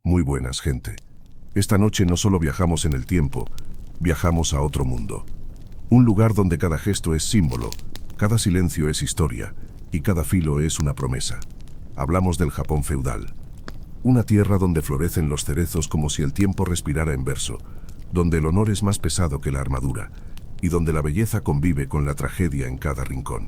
Muy buenas, gente. Esta noche no solo viajamos en el tiempo, viajamos a otro mundo. Un lugar donde cada gesto es símbolo, cada silencio es historia y cada filo es una promesa. Hablamos del Japón feudal. Una tierra donde florecen los cerezos como si el tiempo respirara en verso, donde el honor es más pesado que la armadura y donde la belleza convive con la tragedia en cada rincón.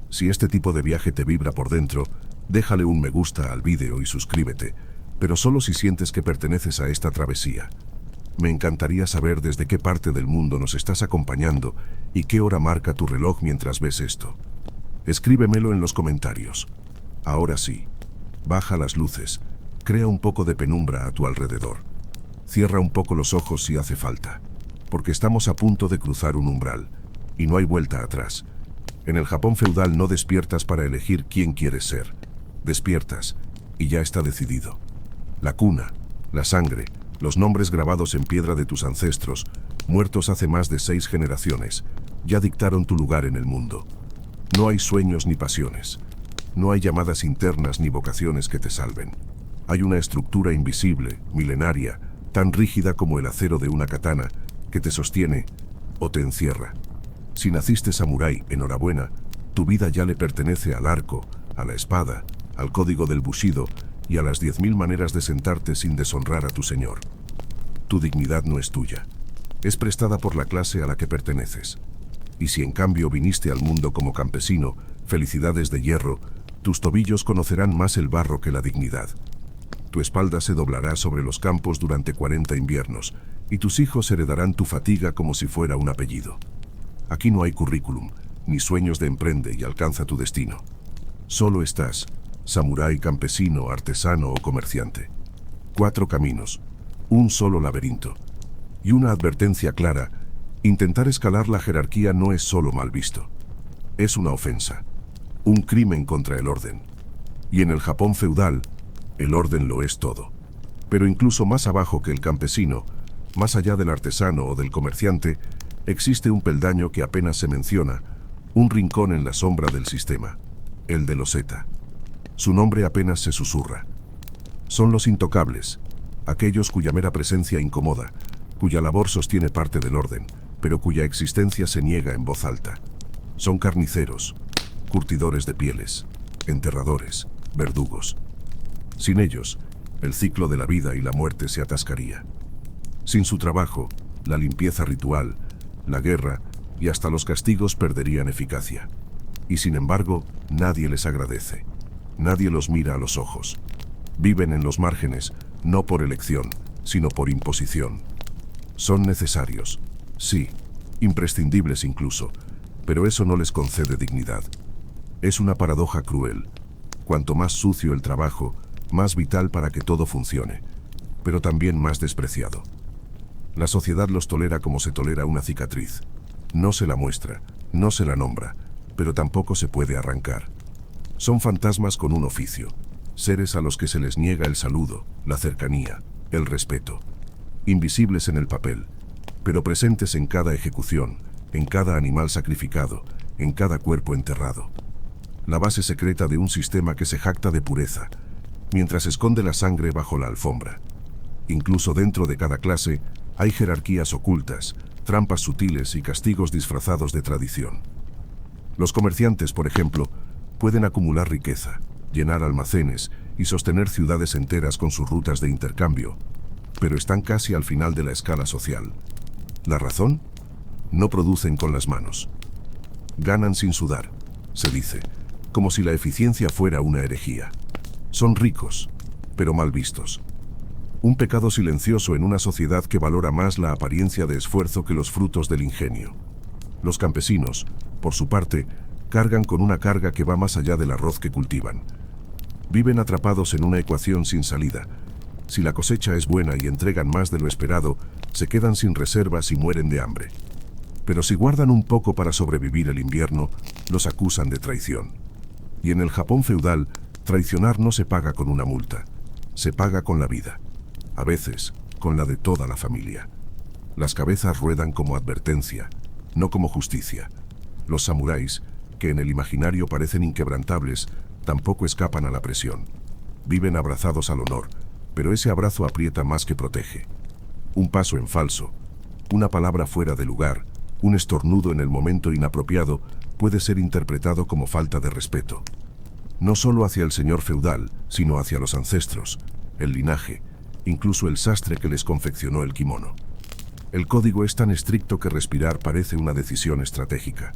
Si este tipo de viaje te vibra por dentro, déjale un me gusta al vídeo y suscríbete, pero solo si sientes que perteneces a esta travesía. Me encantaría saber desde qué parte del mundo nos estás acompañando y qué hora marca tu reloj mientras ves esto. Escríbemelo en los comentarios. Ahora sí, baja las luces, crea un poco de penumbra a tu alrededor. Cierra un poco los ojos si hace falta, porque estamos a punto de cruzar un umbral, y no hay vuelta atrás. En el Japón feudal no despiertas para elegir quién quieres ser. Despiertas, y ya está decidido. La cuna, la sangre, los nombres grabados en piedra de tus ancestros, muertos hace más de 6 generaciones, ya dictaron tu lugar en el mundo. No hay sueños ni pasiones. No hay llamadas internas ni vocaciones que te salven. Hay una estructura invisible, milenaria, tan rígida como el acero de una katana, que te sostiene o te encierra. Si naciste samurái, enhorabuena, tu vida ya le pertenece al arco, a la espada, al código del bushido y a las 10.000 maneras de sentarte sin deshonrar a tu señor. Tu dignidad no es tuya. Es prestada por la clase a la que perteneces. Y si en cambio viniste al mundo como campesino, felicidades de hierro, tus tobillos conocerán más el barro que la dignidad. Tu espalda se doblará sobre los campos durante 40 inviernos, y tus hijos heredarán tu fatiga como si fuera un apellido. Aquí no hay currículum, ni sueños de emprende y alcanza tu destino. Solo estás, samurái, campesino, artesano o comerciante. 4 caminos, un solo laberinto. Y una advertencia clara: intentar escalar la jerarquía no es solo mal visto. Es una ofensa, un crimen contra el orden. Y en el Japón feudal, el orden lo es todo. Pero incluso más abajo que el campesino, más allá del artesano o del comerciante, existe un peldaño que apenas se menciona, un rincón en la sombra del sistema, el de los Zeta. Su nombre apenas se susurra. Son los intocables, aquellos cuya mera presencia incomoda, cuya labor sostiene parte del orden, pero cuya existencia se niega en voz alta. Son carniceros, curtidores de pieles, enterradores, verdugos. Sin ellos, el ciclo de la vida y la muerte se atascaría. Sin su trabajo, la limpieza ritual, la guerra y hasta los castigos perderían eficacia. Y sin embargo, nadie les agradece. Nadie los mira a los ojos. Viven en los márgenes, no por elección, sino por imposición. Son necesarios, sí, imprescindibles incluso, pero eso no les concede dignidad. Es una paradoja cruel. Cuanto más sucio el trabajo, más vital para que todo funcione, pero también más despreciado. La sociedad los tolera como se tolera una cicatriz. No se la muestra, no se la nombra, pero tampoco se puede arrancar. Son fantasmas con un oficio, seres a los que se les niega el saludo, la cercanía, el respeto. Invisibles en el papel, pero presentes en cada ejecución, en cada animal sacrificado, en cada cuerpo enterrado. La base secreta de un sistema que se jacta de pureza, mientras esconde la sangre bajo la alfombra. Incluso dentro de cada clase, hay jerarquías ocultas, trampas sutiles y castigos disfrazados de tradición. Los comerciantes, por ejemplo, pueden acumular riqueza, llenar almacenes y sostener ciudades enteras con sus rutas de intercambio, pero están casi al final de la escala social. ¿La razón? No producen con las manos. Ganan sin sudar, se dice, como si la eficiencia fuera una herejía. Son ricos, pero mal vistos. Un pecado silencioso en una sociedad que valora más la apariencia de esfuerzo que los frutos del ingenio. Los campesinos, por su parte, cargan con una carga que va más allá del arroz que cultivan. Viven atrapados en una ecuación sin salida. Si la cosecha es buena y entregan más de lo esperado, se quedan sin reservas y mueren de hambre. Pero si guardan un poco para sobrevivir el invierno, los acusan de traición. Y en el Japón feudal, traicionar no se paga con una multa, se paga con la vida. A veces, con la de toda la familia. Las cabezas ruedan como advertencia, no como justicia. Los samuráis, que en el imaginario parecen inquebrantables, tampoco escapan a la presión. Viven abrazados al honor, pero ese abrazo aprieta más que protege. Un paso en falso, una palabra fuera de lugar, un estornudo en el momento inapropiado puede ser interpretado como falta de respeto. No solo hacia el señor feudal, sino hacia los ancestros, el linaje, incluso el sastre que les confeccionó el kimono. El código es tan estricto que respirar parece una decisión estratégica.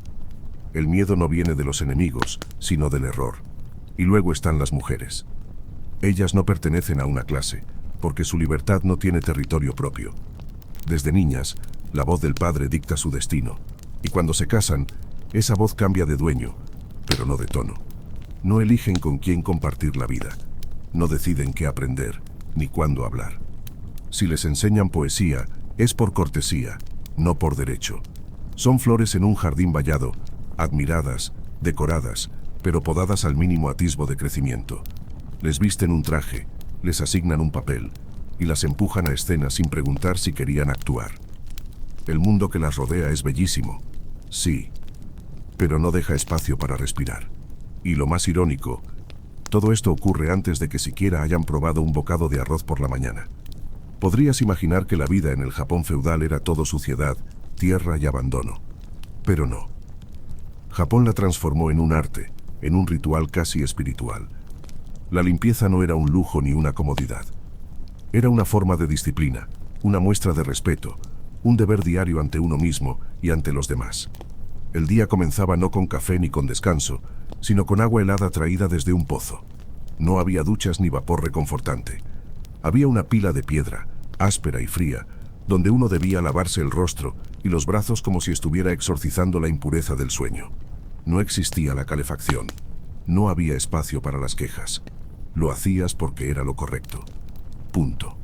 El miedo no viene de los enemigos, sino del error. Y luego están las mujeres. Ellas no pertenecen a una clase, porque su libertad no tiene territorio propio. Desde niñas, la voz del padre dicta su destino, y cuando se casan, esa voz cambia de dueño, pero no de tono. No eligen con quién compartir la vida, no deciden qué aprender, ni cuándo hablar. Si les enseñan poesía, es por cortesía, no por derecho. Son flores en un jardín vallado, admiradas, decoradas, pero podadas al mínimo atisbo de crecimiento. Les visten un traje, les asignan un papel, y las empujan a escena sin preguntar si querían actuar. El mundo que las rodea es bellísimo, sí, pero no deja espacio para respirar. Y lo más irónico, todo esto ocurre antes de que siquiera hayan probado un bocado de arroz por la mañana. Podrías imaginar que la vida en el Japón feudal era todo suciedad, tierra y abandono. Pero no. Japón la transformó en un arte, en un ritual casi espiritual. La limpieza no era un lujo ni una comodidad. Era una forma de disciplina, una muestra de respeto, un deber diario ante uno mismo y ante los demás. El día comenzaba no con café ni con descanso, sino con agua helada traída desde un pozo. No había duchas ni vapor reconfortante. Había una pila de piedra, áspera y fría, donde uno debía lavarse el rostro y los brazos como si estuviera exorcizando la impureza del sueño. No existía la calefacción. No había espacio para las quejas. Lo hacías porque era lo correcto. Punto.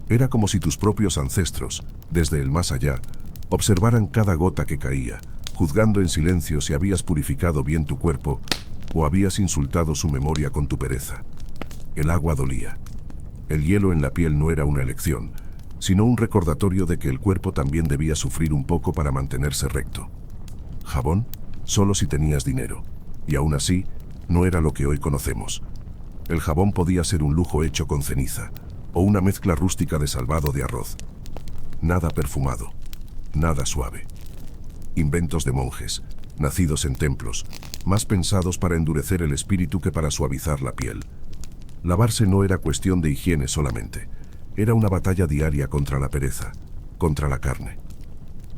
Era como si tus propios ancestros, desde el más allá, observaran cada gota que caía, juzgando en silencio si habías purificado bien tu cuerpo o habías insultado su memoria con tu pereza. El agua dolía. El hielo en la piel no era una elección, sino un recordatorio de que el cuerpo también debía sufrir un poco para mantenerse recto. Jabón, solo si tenías dinero, y aún así, no era lo que hoy conocemos. El jabón podía ser un lujo hecho con ceniza, o una mezcla rústica de salvado de arroz. Nada perfumado, nada suave. Inventos de monjes, nacidos en templos, más pensados para endurecer el espíritu que para suavizar la piel. Lavarse no era cuestión de higiene solamente, era una batalla diaria contra la pereza, contra la carne.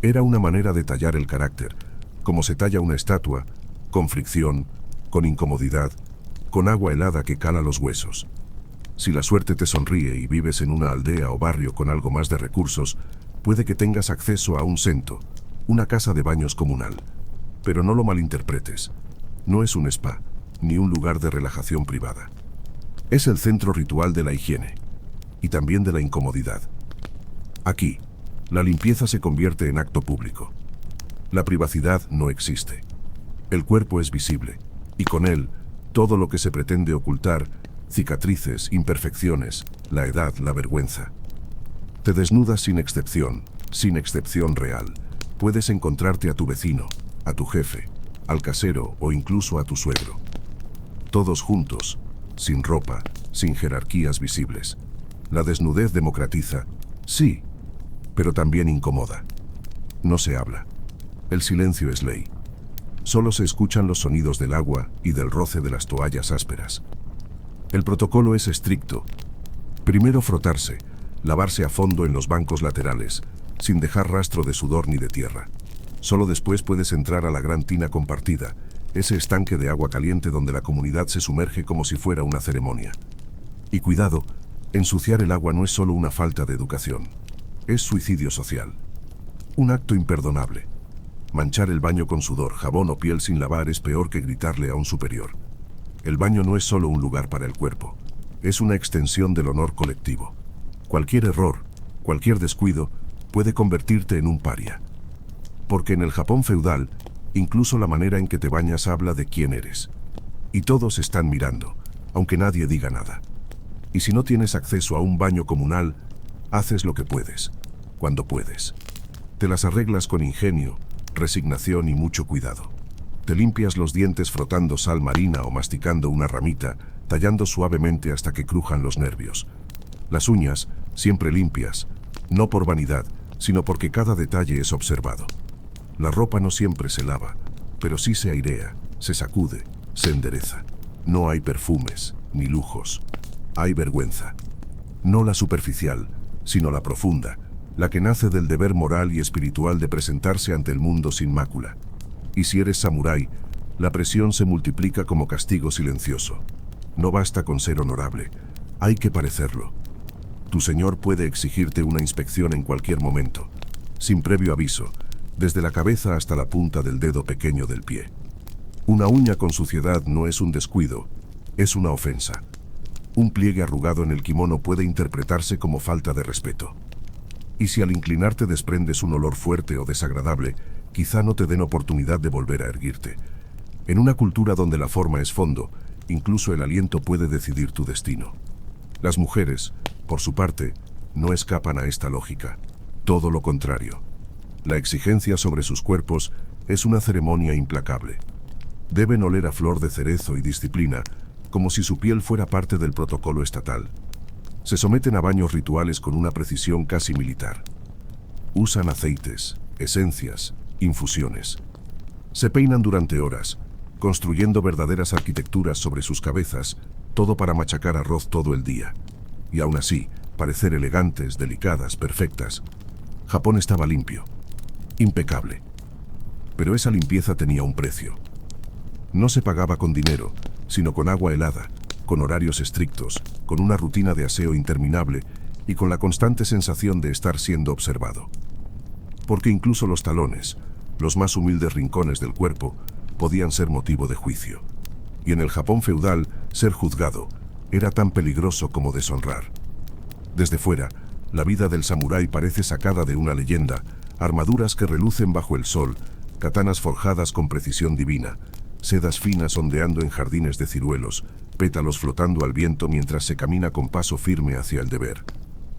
Era una manera de tallar el carácter, como se talla una estatua, con fricción, con incomodidad, con agua helada que cala los huesos. Si la suerte te sonríe y vives en una aldea o barrio con algo más de recursos, puede que tengas acceso a un sento, una casa de baños comunal. Pero no lo malinterpretes. No es un spa, ni un lugar de relajación privada. Es el centro ritual de la higiene, y también de la incomodidad. Aquí, la limpieza se convierte en acto público. La privacidad no existe. El cuerpo es visible, y con él, todo lo que se pretende ocultar, cicatrices, imperfecciones, la edad, la vergüenza. Te desnudas sin excepción real. Puedes encontrarte a tu vecino, a tu jefe, al casero o incluso a tu suegro. Todos juntos, sin ropa, sin jerarquías visibles. La desnudez democratiza, sí, pero también incomoda. No se habla. El silencio es ley. Solo se escuchan los sonidos del agua y del roce de las toallas ásperas. El protocolo es estricto. Primero frotarse, lavarse a fondo en los bancos laterales, sin dejar rastro de sudor ni de tierra. Solo después puedes entrar a la gran tina compartida, ese estanque de agua caliente donde la comunidad se sumerge como si fuera una ceremonia. Y cuidado, ensuciar el agua no es solo una falta de educación, es suicidio social. Un acto imperdonable. Manchar el baño con sudor, jabón o piel sin lavar es peor que gritarle a un superior. El baño no es solo un lugar para el cuerpo, es una extensión del honor colectivo. Cualquier error, cualquier descuido, puede convertirte en un paria. Porque en el Japón feudal, incluso la manera en que te bañas habla de quién eres. Y todos están mirando, aunque nadie diga nada. Y si no tienes acceso a un baño comunal, haces lo que puedes, cuando puedes. Te las arreglas con ingenio, resignación y mucho cuidado. Te limpias los dientes frotando sal marina o masticando una ramita, tallando suavemente hasta que crujan los nervios. Las uñas, siempre limpias, no por vanidad, sino porque cada detalle es observado. La ropa no siempre se lava, pero sí se airea, se sacude, se endereza. No hay perfumes, ni lujos. Hay vergüenza. No la superficial, sino la profunda, la que nace del deber moral y espiritual de presentarse ante el mundo sin mácula. Y si eres samurái, la presión se multiplica como castigo silencioso. No basta con ser honorable, hay que parecerlo. Tu señor puede exigirte una inspección en cualquier momento, sin previo aviso, desde la cabeza hasta la punta del dedo pequeño del pie. Una uña con suciedad no es un descuido, es una ofensa. Un pliegue arrugado en el kimono puede interpretarse como falta de respeto. Y si al inclinarte desprendes un olor fuerte o desagradable, quizá no te den oportunidad de volver a erguirte. En una cultura donde la forma es fondo, incluso el aliento puede decidir tu destino. Las mujeres, por su parte, no escapan a esta lógica. Todo lo contrario. La exigencia sobre sus cuerpos es una ceremonia implacable. Deben oler a flor de cerezo y disciplina, como si su piel fuera parte del protocolo estatal. Se someten a baños rituales con una precisión casi militar. Usan aceites, esencias, infusiones. Se peinan durante horas, construyendo verdaderas arquitecturas sobre sus cabezas, todo para machacar arroz todo el día. Y aún así, parecer elegantes, delicadas, perfectas. Japón estaba limpio, impecable. Pero esa limpieza tenía un precio. No se pagaba con dinero, sino con agua helada, con horarios estrictos, con una rutina de aseo interminable y con la constante sensación de estar siendo observado. Porque incluso los talones, los más humildes rincones del cuerpo, podían ser motivo de juicio. Y en el Japón feudal, ser juzgado era tan peligroso como deshonrar. Desde fuera, la vida del samurái parece sacada de una leyenda, armaduras que relucen bajo el sol, katanas forjadas con precisión divina, sedas finas ondeando en jardines de ciruelos, pétalos flotando al viento mientras se camina con paso firme hacia el deber.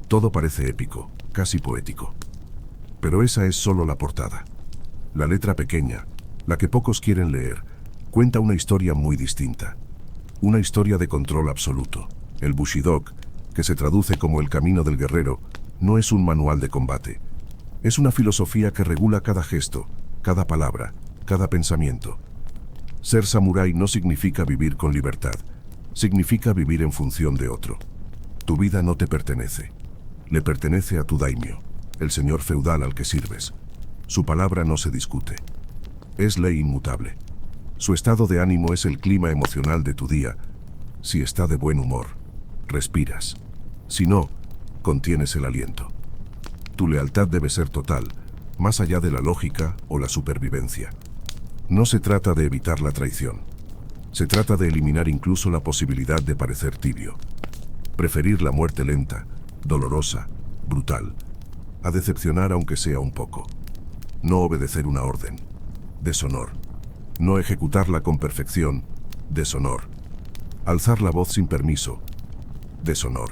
Todo parece épico, casi poético. Pero esa es solo la portada. La letra pequeña, la que pocos quieren leer, cuenta una historia muy distinta. Una historia de control absoluto. El Bushidok, que se traduce como el camino del guerrero, no es un manual de combate. Es una filosofía que regula cada gesto, cada palabra, cada pensamiento. Ser samurái no significa vivir con libertad, significa vivir en función de otro. Tu vida no te pertenece. Le pertenece a tu daimyo, el señor feudal al que sirves. Su palabra no se discute. Es ley inmutable. Su estado de ánimo es el clima emocional de tu día. Si está de buen humor, respiras. Si no, contienes el aliento. Tu lealtad debe ser total, más allá de la lógica o la supervivencia. No se trata de evitar la traición. Se trata de eliminar incluso la posibilidad de parecer tibio. Preferir la muerte lenta, dolorosa, brutal, a decepcionar aunque sea un poco. No obedecer una orden. Deshonor. No ejecutarla con perfección. Deshonor. Alzar la voz sin permiso. Deshonor.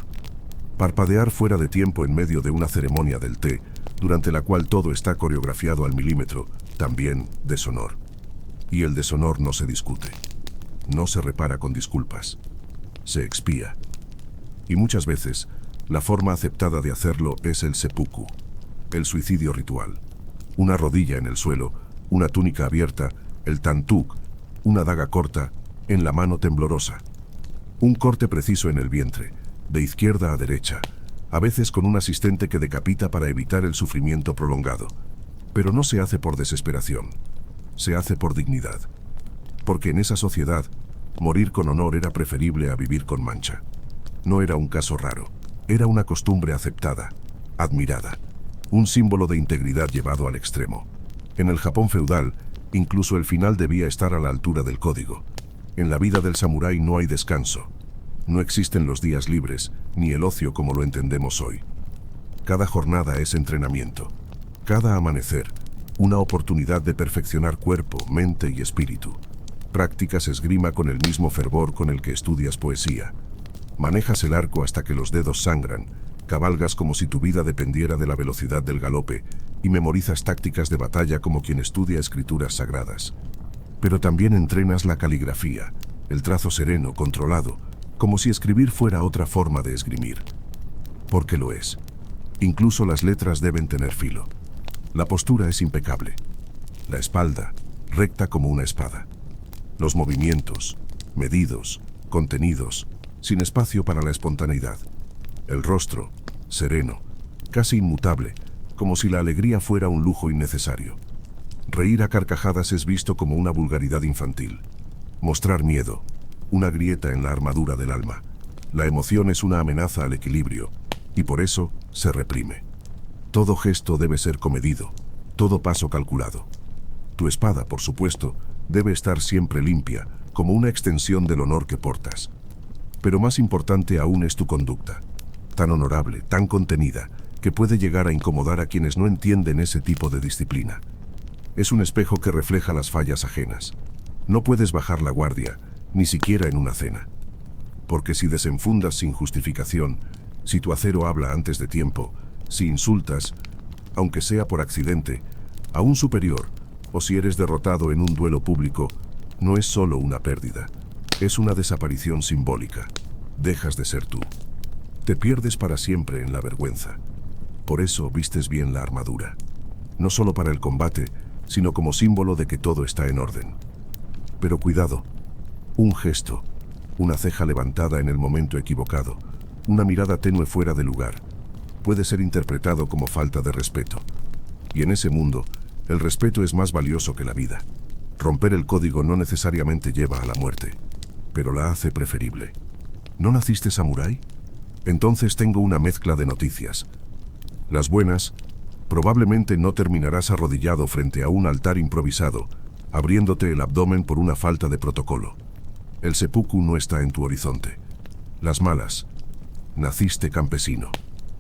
Parpadear fuera de tiempo en medio de una ceremonia del té, durante la cual todo está coreografiado al milímetro, también deshonor. Y el deshonor no se discute. No se repara con disculpas. Se expía. Y muchas veces, la forma aceptada de hacerlo es el seppuku, el suicidio ritual. Una rodilla en el suelo, una túnica abierta, el tantuk, una daga corta, en la mano temblorosa. Un corte preciso en el vientre, de izquierda a derecha, a veces con un asistente que decapita para evitar el sufrimiento prolongado. Pero no se hace por desesperación. Se hace por dignidad. Porque en esa sociedad, morir con honor era preferible a vivir con mancha. No era un caso raro. Era una costumbre aceptada, admirada. Un símbolo de integridad llevado al extremo. En el Japón feudal, incluso el final debía estar a la altura del código. En la vida del samurái no hay descanso. No existen los días libres, ni el ocio como lo entendemos hoy. Cada jornada es entrenamiento. Cada amanecer, una oportunidad de perfeccionar cuerpo, mente y espíritu. Practicas esgrima con el mismo fervor con el que estudias poesía. Manejas el arco hasta que los dedos sangran, cabalgas como si tu vida dependiera de la velocidad del galope y memorizas tácticas de batalla como quien estudia escrituras sagradas. Pero también entrenas la caligrafía, el trazo sereno, controlado, como si escribir fuera otra forma de esgrimir. porque lo es. Incluso las letras deben tener filo. La postura es impecable. La espalda, recta como una espada. Los movimientos, medidos, contenidos, sin espacio para la espontaneidad. El rostro, sereno, casi inmutable, como si la alegría fuera un lujo innecesario. Reír a carcajadas es visto como una vulgaridad infantil. Mostrar miedo, una grieta en la armadura del alma. La emoción es una amenaza al equilibrio, y por eso se reprime. Todo gesto debe ser comedido, todo paso calculado. Tu espada, por supuesto, debe estar siempre limpia, como una extensión del honor que portas. Pero más importante aún es tu conducta, tan honorable, tan contenida, que puede llegar a incomodar a quienes no entienden ese tipo de disciplina. Es un espejo que refleja las fallas ajenas. No puedes bajar la guardia, ni siquiera en una cena. Porque si desenfundas sin justificación, si tu acero habla antes de tiempo, si insultas, aunque sea por accidente, a un superior, o si eres derrotado en un duelo público, no es solo una pérdida, es una desaparición simbólica. Dejas de ser tú. Te pierdes para siempre en la vergüenza. Por eso vistes bien la armadura. No solo para el combate, sino como símbolo de que todo está en orden. Pero cuidado, un gesto, una ceja levantada en el momento equivocado, una mirada tenue fuera de lugar, puede ser interpretado como falta de respeto. Y en ese mundo, el respeto es más valioso que la vida. Romper el código no necesariamente lleva a la muerte, pero la hace preferible. ¿No naciste samurái? Entonces tengo una mezcla de noticias. Las buenas, probablemente no terminarás arrodillado frente a un altar improvisado, abriéndote el abdomen por una falta de protocolo. El seppuku no está en tu horizonte. Las malas, naciste campesino.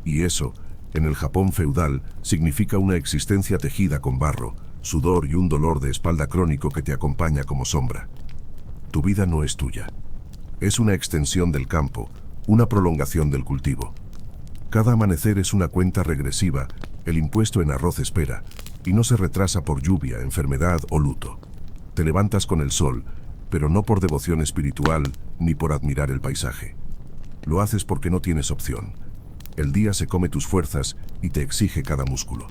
Y eso, en el Japón feudal, significa una existencia tejida con barro, sudor y un dolor de espalda crónico que te acompaña como sombra. Tu vida no es tuya. Es una extensión del campo, una prolongación del cultivo. Cada amanecer es una cuenta regresiva, el impuesto en arroz espera, y no se retrasa por lluvia, enfermedad o luto. Te levantas con el sol, pero no por devoción espiritual ni por admirar el paisaje. Lo haces porque no tienes opción. El día se come tus fuerzas y te exige cada músculo.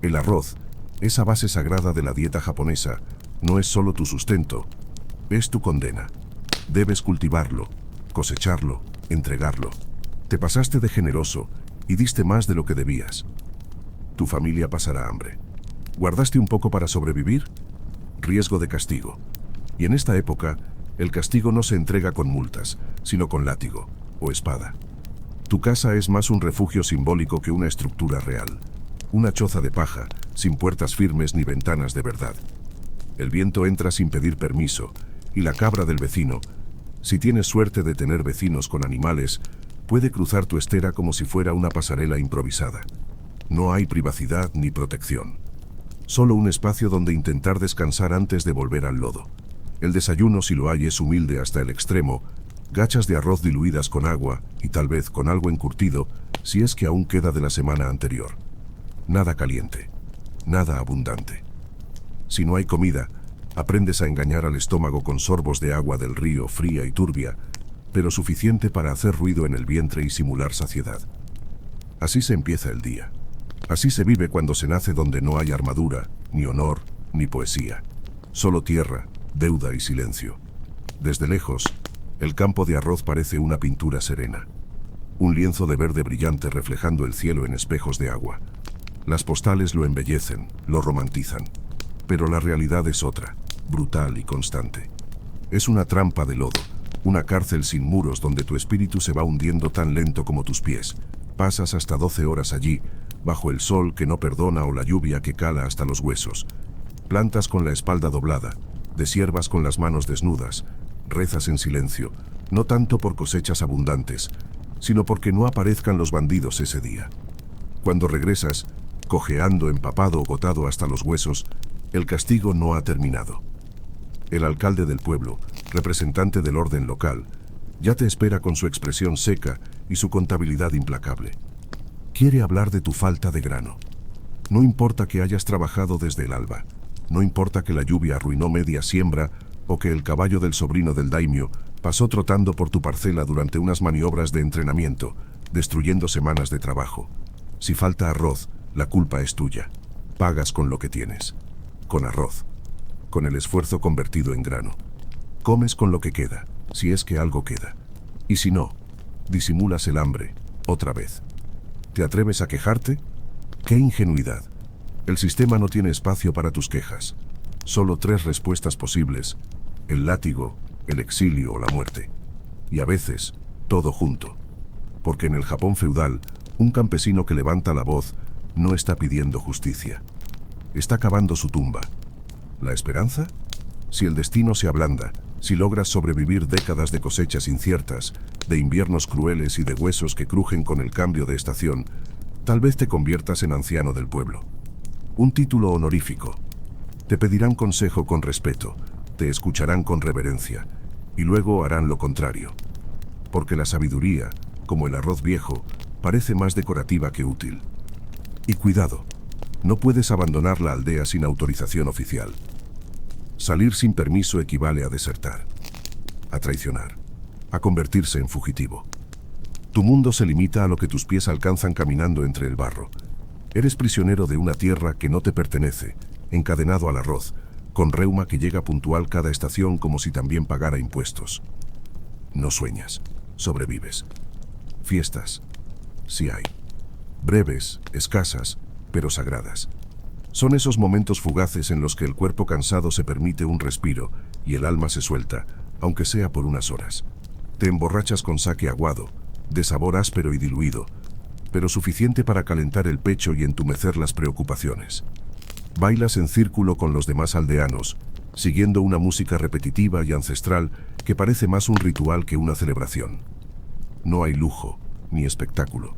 El arroz, esa base sagrada de la dieta japonesa, no es solo tu sustento, es tu condena. Debes cultivarlo, cosecharlo, entregarlo. Te pasaste de generoso y diste más de lo que debías. Tu familia pasará hambre. ¿Guardaste un poco para sobrevivir? Riesgo de castigo. Y en esta época, el castigo no se entrega con multas, sino con látigo o espada. Tu casa es más un refugio simbólico que una estructura real. Una choza de paja, sin puertas firmes ni ventanas de verdad. El viento entra sin pedir permiso, y la cabra del vecino, si tienes suerte de tener vecinos con animales, puede cruzar tu estera como si fuera una pasarela improvisada. No hay privacidad ni protección. Solo un espacio donde intentar descansar antes de volver al lodo. El desayuno, si lo hay, es humilde hasta el extremo, gachas de arroz diluidas con agua y tal vez con algo encurtido, si es que aún queda de la semana anterior. Nada caliente, nada abundante. Si no hay comida, aprendes a engañar al estómago con sorbos de agua del río fría y turbia, pero suficiente para hacer ruido en el vientre y simular saciedad. Así se empieza el día. Así se vive cuando se nace donde no hay armadura, ni honor, ni poesía. Solo tierra, deuda y silencio. Desde lejos, el campo de arroz parece una pintura serena. Un lienzo de verde brillante reflejando el cielo en espejos de agua. Las postales lo embellecen, lo romantizan. Pero la realidad es otra, brutal y constante. Es una trampa de lodo, una cárcel sin muros donde tu espíritu se va hundiendo tan lento como tus pies. Pasas hasta 12 horas allí, bajo el sol que no perdona o la lluvia que cala hasta los huesos. Plantas con la espalda doblada, deshiervas con las manos desnudas, rezas en silencio, no tanto por cosechas abundantes, sino porque no aparezcan los bandidos ese día. Cuando regresas, cojeando, empapado o gotado hasta los huesos, el castigo no ha terminado. El alcalde del pueblo, representante del orden local, ya te espera con su expresión seca y su contabilidad implacable. Quiere hablar de tu falta de grano. No importa que hayas trabajado desde el alba, no importa que la lluvia arruinó media siembra o que el caballo del sobrino del daimio pasó trotando por tu parcela durante unas maniobras de entrenamiento, destruyendo semanas de trabajo. Si falta arroz, la culpa es tuya. Pagas con lo que tienes. Con arroz. Con el esfuerzo convertido en grano. Comes con lo que queda, si es que algo queda. Y si no, disimulas el hambre, otra vez. ¿Te atreves a quejarte? ¡Qué ingenuidad! El sistema no tiene espacio para tus quejas. Solo 3 respuestas posibles: el látigo, el exilio o la muerte. Y a veces, todo junto. Porque en el Japón feudal, un campesino que levanta la voz no está pidiendo justicia. Está cavando su tumba. ¿La esperanza? Si el destino se ablanda, si logras sobrevivir décadas de cosechas inciertas, de inviernos crueles y de huesos que crujen con el cambio de estación, tal vez te conviertas en anciano del pueblo. Un título honorífico. Te pedirán consejo con respeto, te escucharán con reverencia, y luego harán lo contrario. Porque la sabiduría, como el arroz viejo, parece más decorativa que útil. Y cuidado, no puedes abandonar la aldea sin autorización oficial. Salir sin permiso equivale a desertar, a traicionar, a convertirse en fugitivo. Tu mundo se limita a lo que tus pies alcanzan caminando entre el barro. Eres prisionero de una tierra que no te pertenece, encadenado al arroz, con reuma que llega puntual cada estación como si también pagara impuestos. No sueñas, sobrevives. Fiestas, sí hay. Breves, escasas, pero sagradas. Son esos momentos fugaces en los que el cuerpo cansado se permite un respiro y el alma se suelta, aunque sea por unas horas. Te emborrachas con sake aguado, de sabor áspero y diluido, pero suficiente para calentar el pecho y entumecer las preocupaciones. Bailas en círculo con los demás aldeanos, siguiendo una música repetitiva y ancestral que parece más un ritual que una celebración. No hay lujo, ni espectáculo.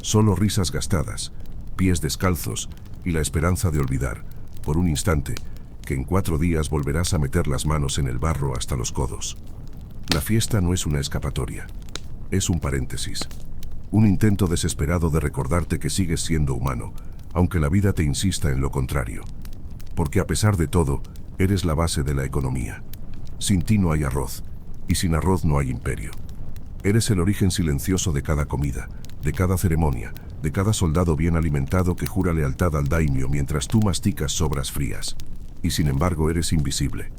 Solo risas gastadas, pies descalzos y la esperanza de olvidar, por un instante, que en 4 días volverás a meter las manos en el barro hasta los codos. La fiesta no es una escapatoria, es un paréntesis. Un intento desesperado de recordarte que sigues siendo humano, aunque la vida te insista en lo contrario. Porque a pesar de todo, eres la base de la economía. Sin ti no hay arroz, y sin arroz no hay imperio. Eres el origen silencioso de cada comida, de cada ceremonia, de cada soldado bien alimentado que jura lealtad al daimio mientras tú masticas sobras frías. Y sin embargo eres invisible.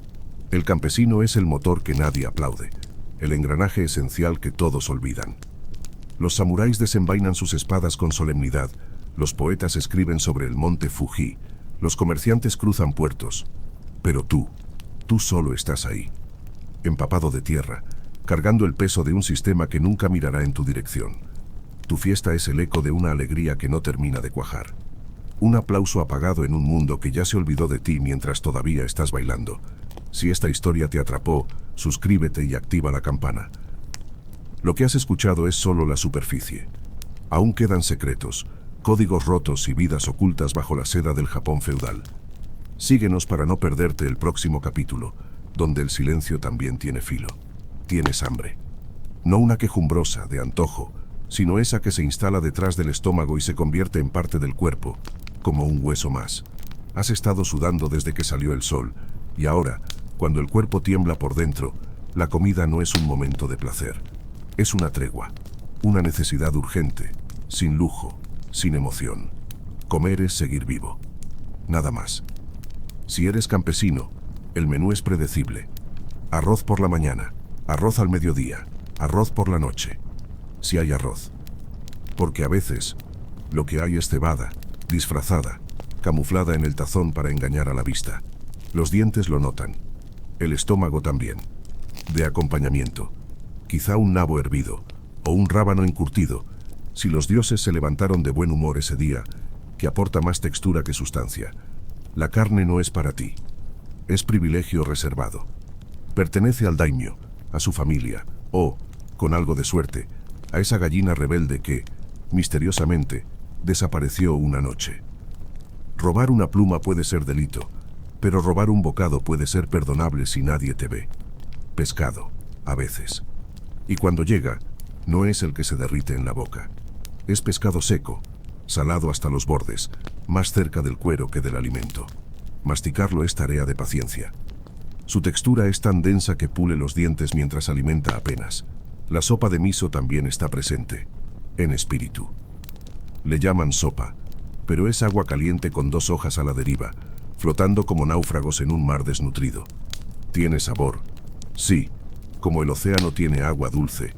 El campesino es el motor que nadie aplaude, el engranaje esencial que todos olvidan. Los samuráis desenvainan sus espadas con solemnidad, los poetas escriben sobre el monte Fuji, los comerciantes cruzan puertos. Pero tú solo estás ahí, empapado de tierra, cargando el peso de un sistema que nunca mirará en tu dirección. Tu fiesta es el eco de una alegría que no termina de cuajar. Un aplauso apagado en un mundo que ya se olvidó de ti mientras todavía estás bailando. Si esta historia te atrapó, suscríbete y activa la campana. Lo que has escuchado es solo la superficie. Aún quedan secretos, códigos rotos y vidas ocultas bajo la seda del Japón feudal. Síguenos para no perderte el próximo capítulo, donde el silencio también tiene filo. Tienes hambre. No una quejumbrosa, de antojo, sino esa que se instala detrás del estómago y se convierte en parte del cuerpo, como un hueso más. Has estado sudando desde que salió el sol, y ahora, cuando el cuerpo tiembla por dentro, la comida no es un momento de placer. Es una tregua, una necesidad urgente, sin lujo, sin emoción. Comer es seguir vivo. Nada más. Si eres campesino, el menú es predecible. Arroz por la mañana, arroz al mediodía, arroz por la noche. Si hay arroz. Porque a veces, lo que hay es cebada, disfrazada, camuflada en el tazón para engañar a la vista. Los dientes lo notan. El estómago también. De acompañamiento. Quizá un nabo hervido, o un rábano encurtido, si los dioses se levantaron de buen humor ese día, que aporta más textura que sustancia. La carne no es para ti. Es privilegio reservado. Pertenece al daimyo, a su familia, o, con algo de suerte, a esa gallina rebelde que, misteriosamente, desapareció una noche. Robar una pluma puede ser delito, pero robar un bocado puede ser perdonable si nadie te ve. Pescado, a veces. Y cuando llega, no es el que se derrite en la boca. Es pescado seco, salado hasta los bordes, más cerca del cuero que del alimento. Masticarlo es tarea de paciencia. Su textura es tan densa que pule los dientes mientras alimenta apenas. La sopa de miso también está presente. en espíritu. Le llaman sopa, pero es agua caliente con 2 hojas a la deriva, flotando como náufragos en un mar desnutrido. Tiene sabor, sí, como el océano tiene agua dulce.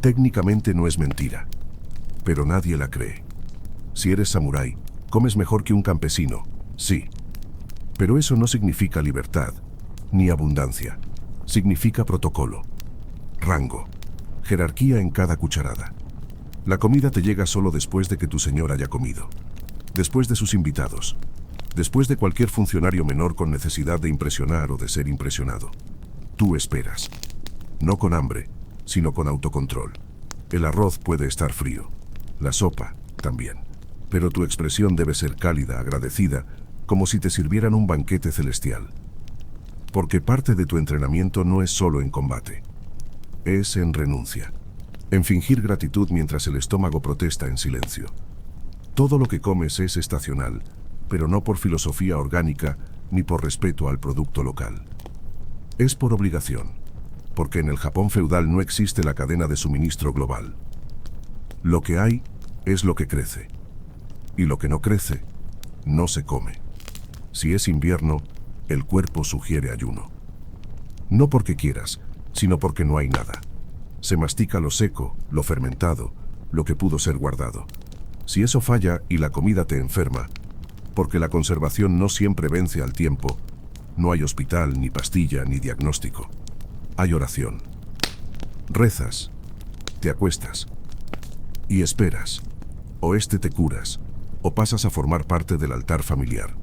Técnicamente no es mentira, pero nadie la cree. Si eres samurái, comes mejor que un campesino, sí. Pero eso no significa libertad, ni abundancia. Significa protocolo, rango, jerarquía en cada cucharada. La comida te llega solo después de que tu señor haya comido, después de sus invitados, después de cualquier funcionario menor con necesidad de impresionar o de ser impresionado. Tú esperas, no con hambre, sino con autocontrol. El arroz puede estar frío, la sopa también, pero tu expresión debe ser cálida, agradecida, como si te sirvieran un banquete celestial. Porque parte de tu entrenamiento no es solo en combate, es en renuncia, en fingir gratitud mientras el estómago protesta en silencio. Todo lo que comes es estacional, pero no por filosofía orgánica ni por respeto al producto local. Es por obligación, porque en el Japón feudal no existe la cadena de suministro global. Lo que hay es lo que crece, y lo que no crece no se come. Si es invierno, el cuerpo sugiere ayuno. No porque quieras, sino porque no hay nada. Se mastica lo seco, lo fermentado, lo que pudo ser guardado. Si eso falla y la comida te enferma, porque la conservación no siempre vence al tiempo, no hay hospital, ni pastilla, ni diagnóstico. Hay oración. Rezas, te acuestas y esperas. O te curas, o pasas a formar parte del altar familiar.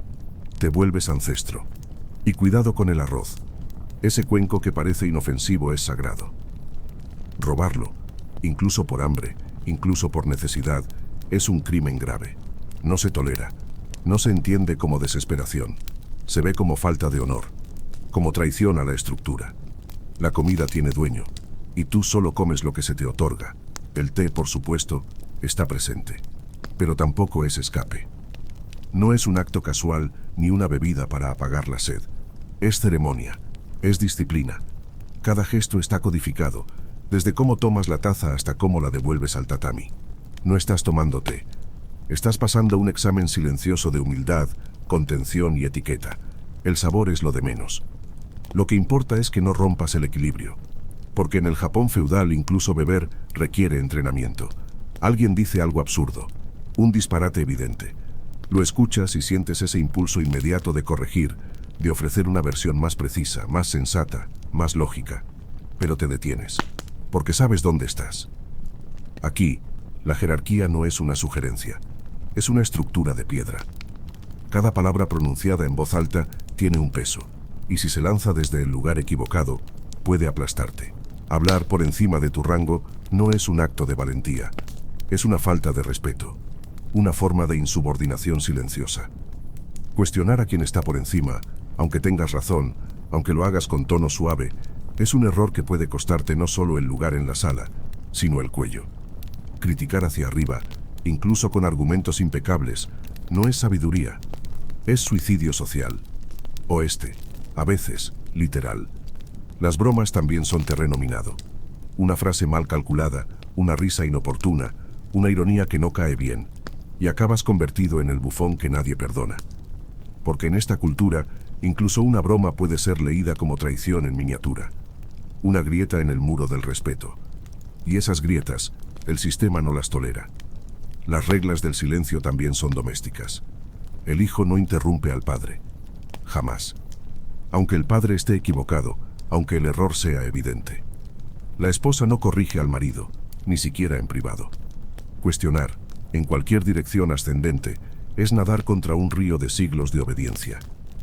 Te vuelves ancestro. Y cuidado con el arroz. Ese cuenco que parece inofensivo es sagrado. Robarlo, incluso por hambre, incluso por necesidad, es un crimen grave. No se tolera. No se entiende como desesperación. Se ve como falta de honor, como traición a la estructura. La comida tiene dueño, y tú solo comes lo que se te otorga. El té, por supuesto, está presente, pero tampoco es escape. No es un acto casual ni una bebida para apagar la sed. Es ceremonia, es disciplina. Cada gesto está codificado, desde cómo tomas la taza hasta cómo la devuelves al tatami. No estás tomando té. Estás pasando un examen silencioso de humildad, contención y etiqueta. El sabor es lo de menos. Lo que importa es que no rompas el equilibrio. Porque en el Japón feudal incluso beber requiere entrenamiento. Alguien dice algo absurdo, un disparate evidente. Lo escuchas y sientes ese impulso inmediato de corregir, de ofrecer una versión más precisa, más sensata, más lógica. Pero te detienes, porque sabes dónde estás. Aquí, la jerarquía no es una sugerencia, es una estructura de piedra. Cada palabra pronunciada en voz alta tiene un peso, y si se lanza desde el lugar equivocado, puede aplastarte. Hablar por encima de tu rango no es un acto de valentía, es una falta de respeto, una forma de insubordinación silenciosa. Cuestionar a quien está por encima, aunque tengas razón, aunque lo hagas con tono suave, es un error que puede costarte no solo el lugar en la sala, sino el cuello. Criticar hacia arriba, incluso con argumentos impecables, no es sabiduría, es suicidio social. O a veces, literal. Las bromas también son terreno minado. Una frase mal calculada, una risa inoportuna, una ironía que no cae bien, y acabas convertido en el bufón que nadie perdona. Porque en esta cultura, incluso una broma puede ser leída como traición en miniatura. Una grieta en el muro del respeto. Y esas grietas, el sistema no las tolera. Las reglas del silencio también son domésticas. El hijo no interrumpe al padre. Jamás. Aunque el padre esté equivocado, aunque el error sea evidente. La esposa no corrige al marido, ni siquiera en privado. Cuestionar, en cualquier dirección ascendente, es nadar contra un río de siglos de obediencia.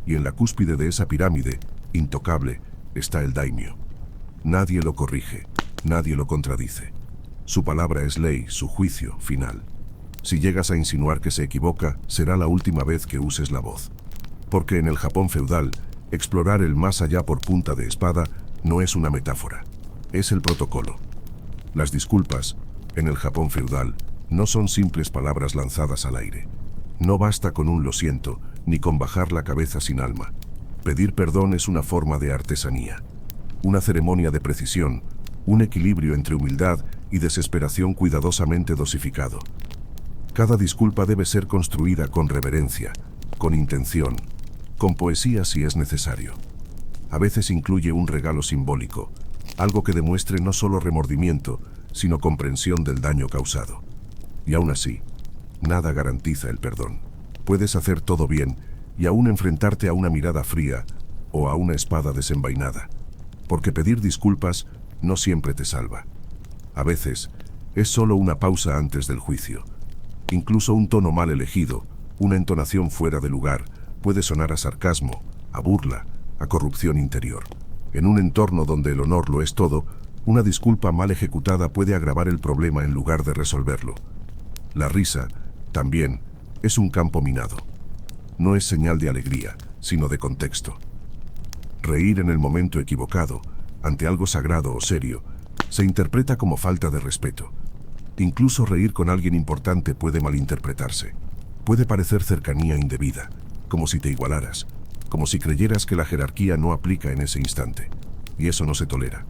Y en la cúspide de esa pirámide, intocable, está el daimyo. Nadie lo corrige, nadie lo contradice. Su palabra es ley, su juicio final. Si llegas a insinuar que se equivoca, será la última vez que uses la voz. Porque en el Japón feudal, explorar el más allá por punta de espada no es una metáfora, es el protocolo. Las disculpas, en el Japón feudal, no son simples palabras lanzadas al aire. No basta con un lo siento, ni con bajar la cabeza sin alma. Pedir perdón es una forma de artesanía, una ceremonia de precisión, un equilibrio entre humildad y desesperación cuidadosamente dosificado. Cada disculpa debe ser construida con reverencia, con intención, con poesía si es necesario. A veces incluye un regalo simbólico, algo que demuestre no solo remordimiento, sino comprensión del daño causado. Y aún así, nada garantiza el perdón. Puedes hacer todo bien y aún enfrentarte a una mirada fría o a una espada desenvainada, porque pedir disculpas no siempre te salva. A veces, es solo una pausa antes del juicio. Incluso un tono mal elegido, una entonación fuera de lugar, puede sonar a sarcasmo, a burla, a corrupción interior. En un entorno donde el honor lo es todo, una disculpa mal ejecutada puede agravar el problema en lugar de resolverlo. La risa, también, es un campo minado. No es señal de alegría, sino de contexto. Reír en el momento equivocado, ante algo sagrado o serio, se interpreta como falta de respeto. Incluso reír con alguien importante puede malinterpretarse. Puede parecer cercanía indebida, como si te igualaras, como si creyeras que la jerarquía no aplica en ese instante. Y eso no se tolera.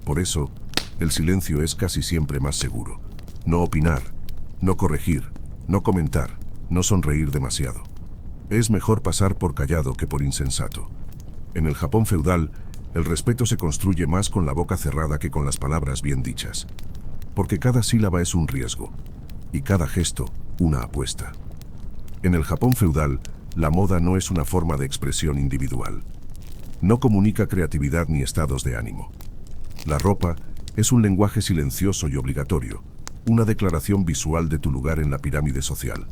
Por eso, el silencio es casi siempre más seguro. No opinar, no corregir, no comentar, no sonreír demasiado. Es mejor pasar por callado que por insensato. En el Japón feudal, el respeto se construye más con la boca cerrada que con las palabras bien dichas. Porque cada sílaba es un riesgo, y cada gesto, una apuesta. En el Japón feudal, la moda no es una forma de expresión individual. No comunica creatividad ni estados de ánimo. La ropa es un lenguaje silencioso y obligatorio, una declaración visual de tu lugar en la pirámide social.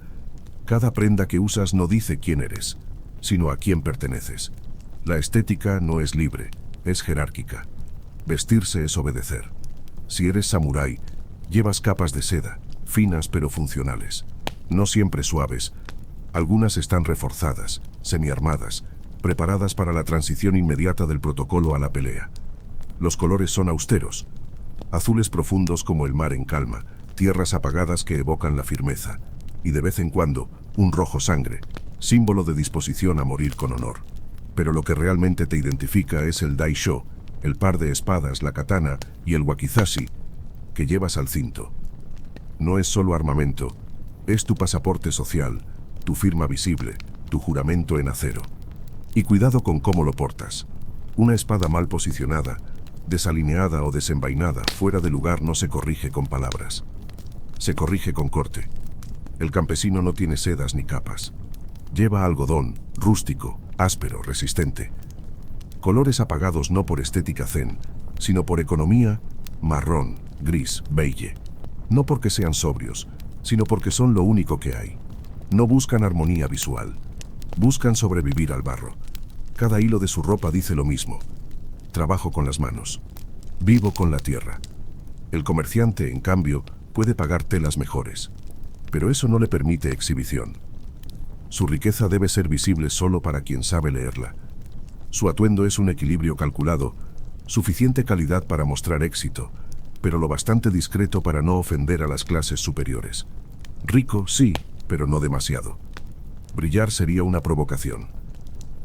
Cada prenda que usas no dice quién eres, sino a quién perteneces. La estética no es libre, es jerárquica. Vestirse es obedecer. Si eres samurái, llevas capas de seda, finas pero funcionales. No siempre suaves. Algunas están reforzadas, semiarmadas, preparadas para la transición inmediata del protocolo a la pelea. Los colores son austeros. Azules profundos como el mar en calma, tierras apagadas que evocan la firmeza, y de vez en cuando, un rojo sangre, símbolo de disposición a morir con honor. Pero lo que realmente te identifica es el daisho, el par de espadas, la katana y el wakizashi que llevas al cinto. No es solo armamento, es tu pasaporte social, tu firma visible, tu juramento en acero. Y cuidado con cómo lo portas. Una espada mal posicionada, desalineada o desenvainada, fuera de lugar no se corrige con palabras. Se corrige con corte. El campesino no tiene sedas ni capas. Lleva algodón, rústico, áspero, resistente. Colores apagados no por estética zen, sino por economía, marrón, gris, beige. No porque sean sobrios, sino porque son lo único que hay. No buscan armonía visual. Buscan sobrevivir al barro. Cada hilo de su ropa dice lo mismo. Trabajo con las manos. Vivo con la tierra. El comerciante, en cambio, puede pagar telas mejores. Pero eso no le permite exhibición. Su riqueza debe ser visible solo para quien sabe leerla. Su atuendo es un equilibrio calculado, suficiente calidad para mostrar éxito, pero lo bastante discreto para no ofender a las clases superiores. Rico, sí, pero no demasiado. Brillar sería una provocación.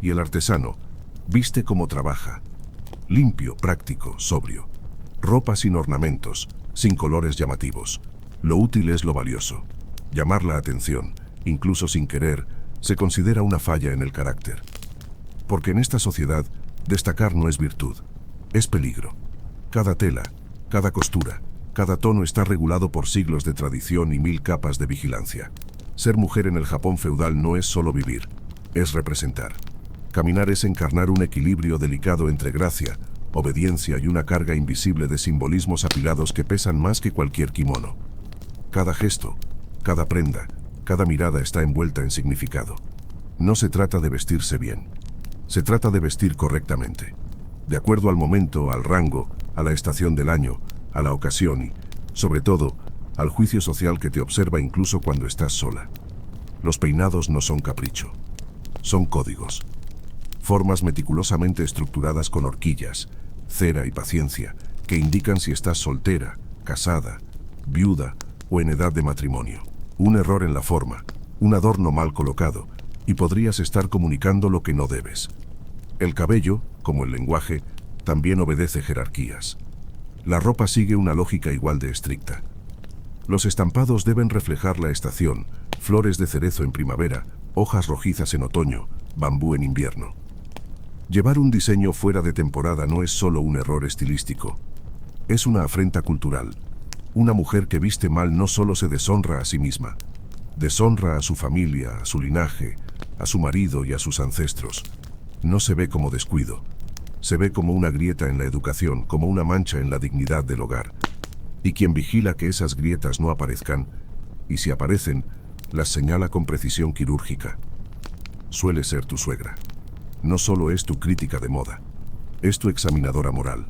Y el artesano viste como trabaja. Limpio, práctico, sobrio. Ropa sin ornamentos, sin colores llamativos. Lo útil es lo valioso. Llamar la atención, incluso sin querer, se considera una falla en el carácter. Porque en esta sociedad, destacar no es virtud, es peligro. Cada tela, cada costura, cada tono está regulado por siglos de tradición y 1000 capas de vigilancia. Ser mujer en el Japón feudal no es solo vivir, es representar. Caminar es encarnar un equilibrio delicado entre gracia, obediencia y una carga invisible de simbolismos apilados que pesan más que cualquier kimono. Cada gesto, cada prenda, cada mirada está envuelta en significado. No se trata de vestirse bien. Se trata de vestir correctamente. De acuerdo al momento, al rango, a la estación del año, a la ocasión y, sobre todo, al juicio social que te observa incluso cuando estás sola. Los peinados no son capricho. Son códigos. Formas meticulosamente estructuradas con horquillas, cera y paciencia, que indican si estás soltera, casada, viuda o en edad de matrimonio. Un error en la forma, un adorno mal colocado, y podrías estar comunicando lo que no debes. El cabello, como el lenguaje, también obedece jerarquías. La ropa sigue una lógica igual de estricta. Los estampados deben reflejar la estación, flores de cerezo en primavera, hojas rojizas en otoño, bambú en invierno. Llevar un diseño fuera de temporada no es solo un error estilístico, es una afrenta cultural. Una mujer que viste mal no solo se deshonra a sí misma, deshonra a su familia, a su linaje, a su marido y a sus ancestros. No se ve como descuido, se ve como una grieta en la educación, como una mancha en la dignidad del hogar. Y quien vigila que esas grietas no aparezcan, y si aparecen, las señala con precisión quirúrgica. Suele ser tu suegra. No solo es tu crítica de moda, es tu examinadora moral.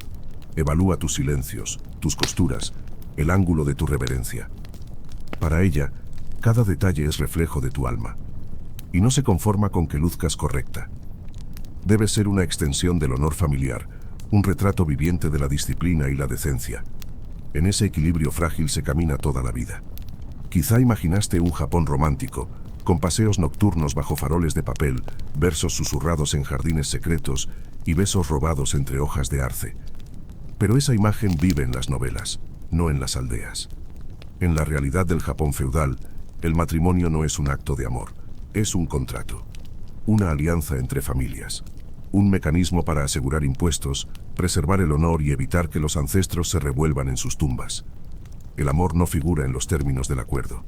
Evalúa tus silencios, tus costuras, el ángulo de tu reverencia. Para ella, cada detalle es reflejo de tu alma. Y no se conforma con que luzcas correcta. Debe ser una extensión del honor familiar, un retrato viviente de la disciplina y la decencia. En ese equilibrio frágil se camina toda la vida. Quizá imaginaste un Japón romántico, con paseos nocturnos bajo faroles de papel, versos susurrados en jardines secretos y besos robados entre hojas de arce. Pero esa imagen vive en las novelas, no en las aldeas. En la realidad del Japón feudal, el matrimonio no es un acto de amor, es un contrato. Una alianza entre familias. Un mecanismo para asegurar impuestos, preservar el honor y evitar que los ancestros se revuelvan en sus tumbas. El amor no figura en los términos del acuerdo.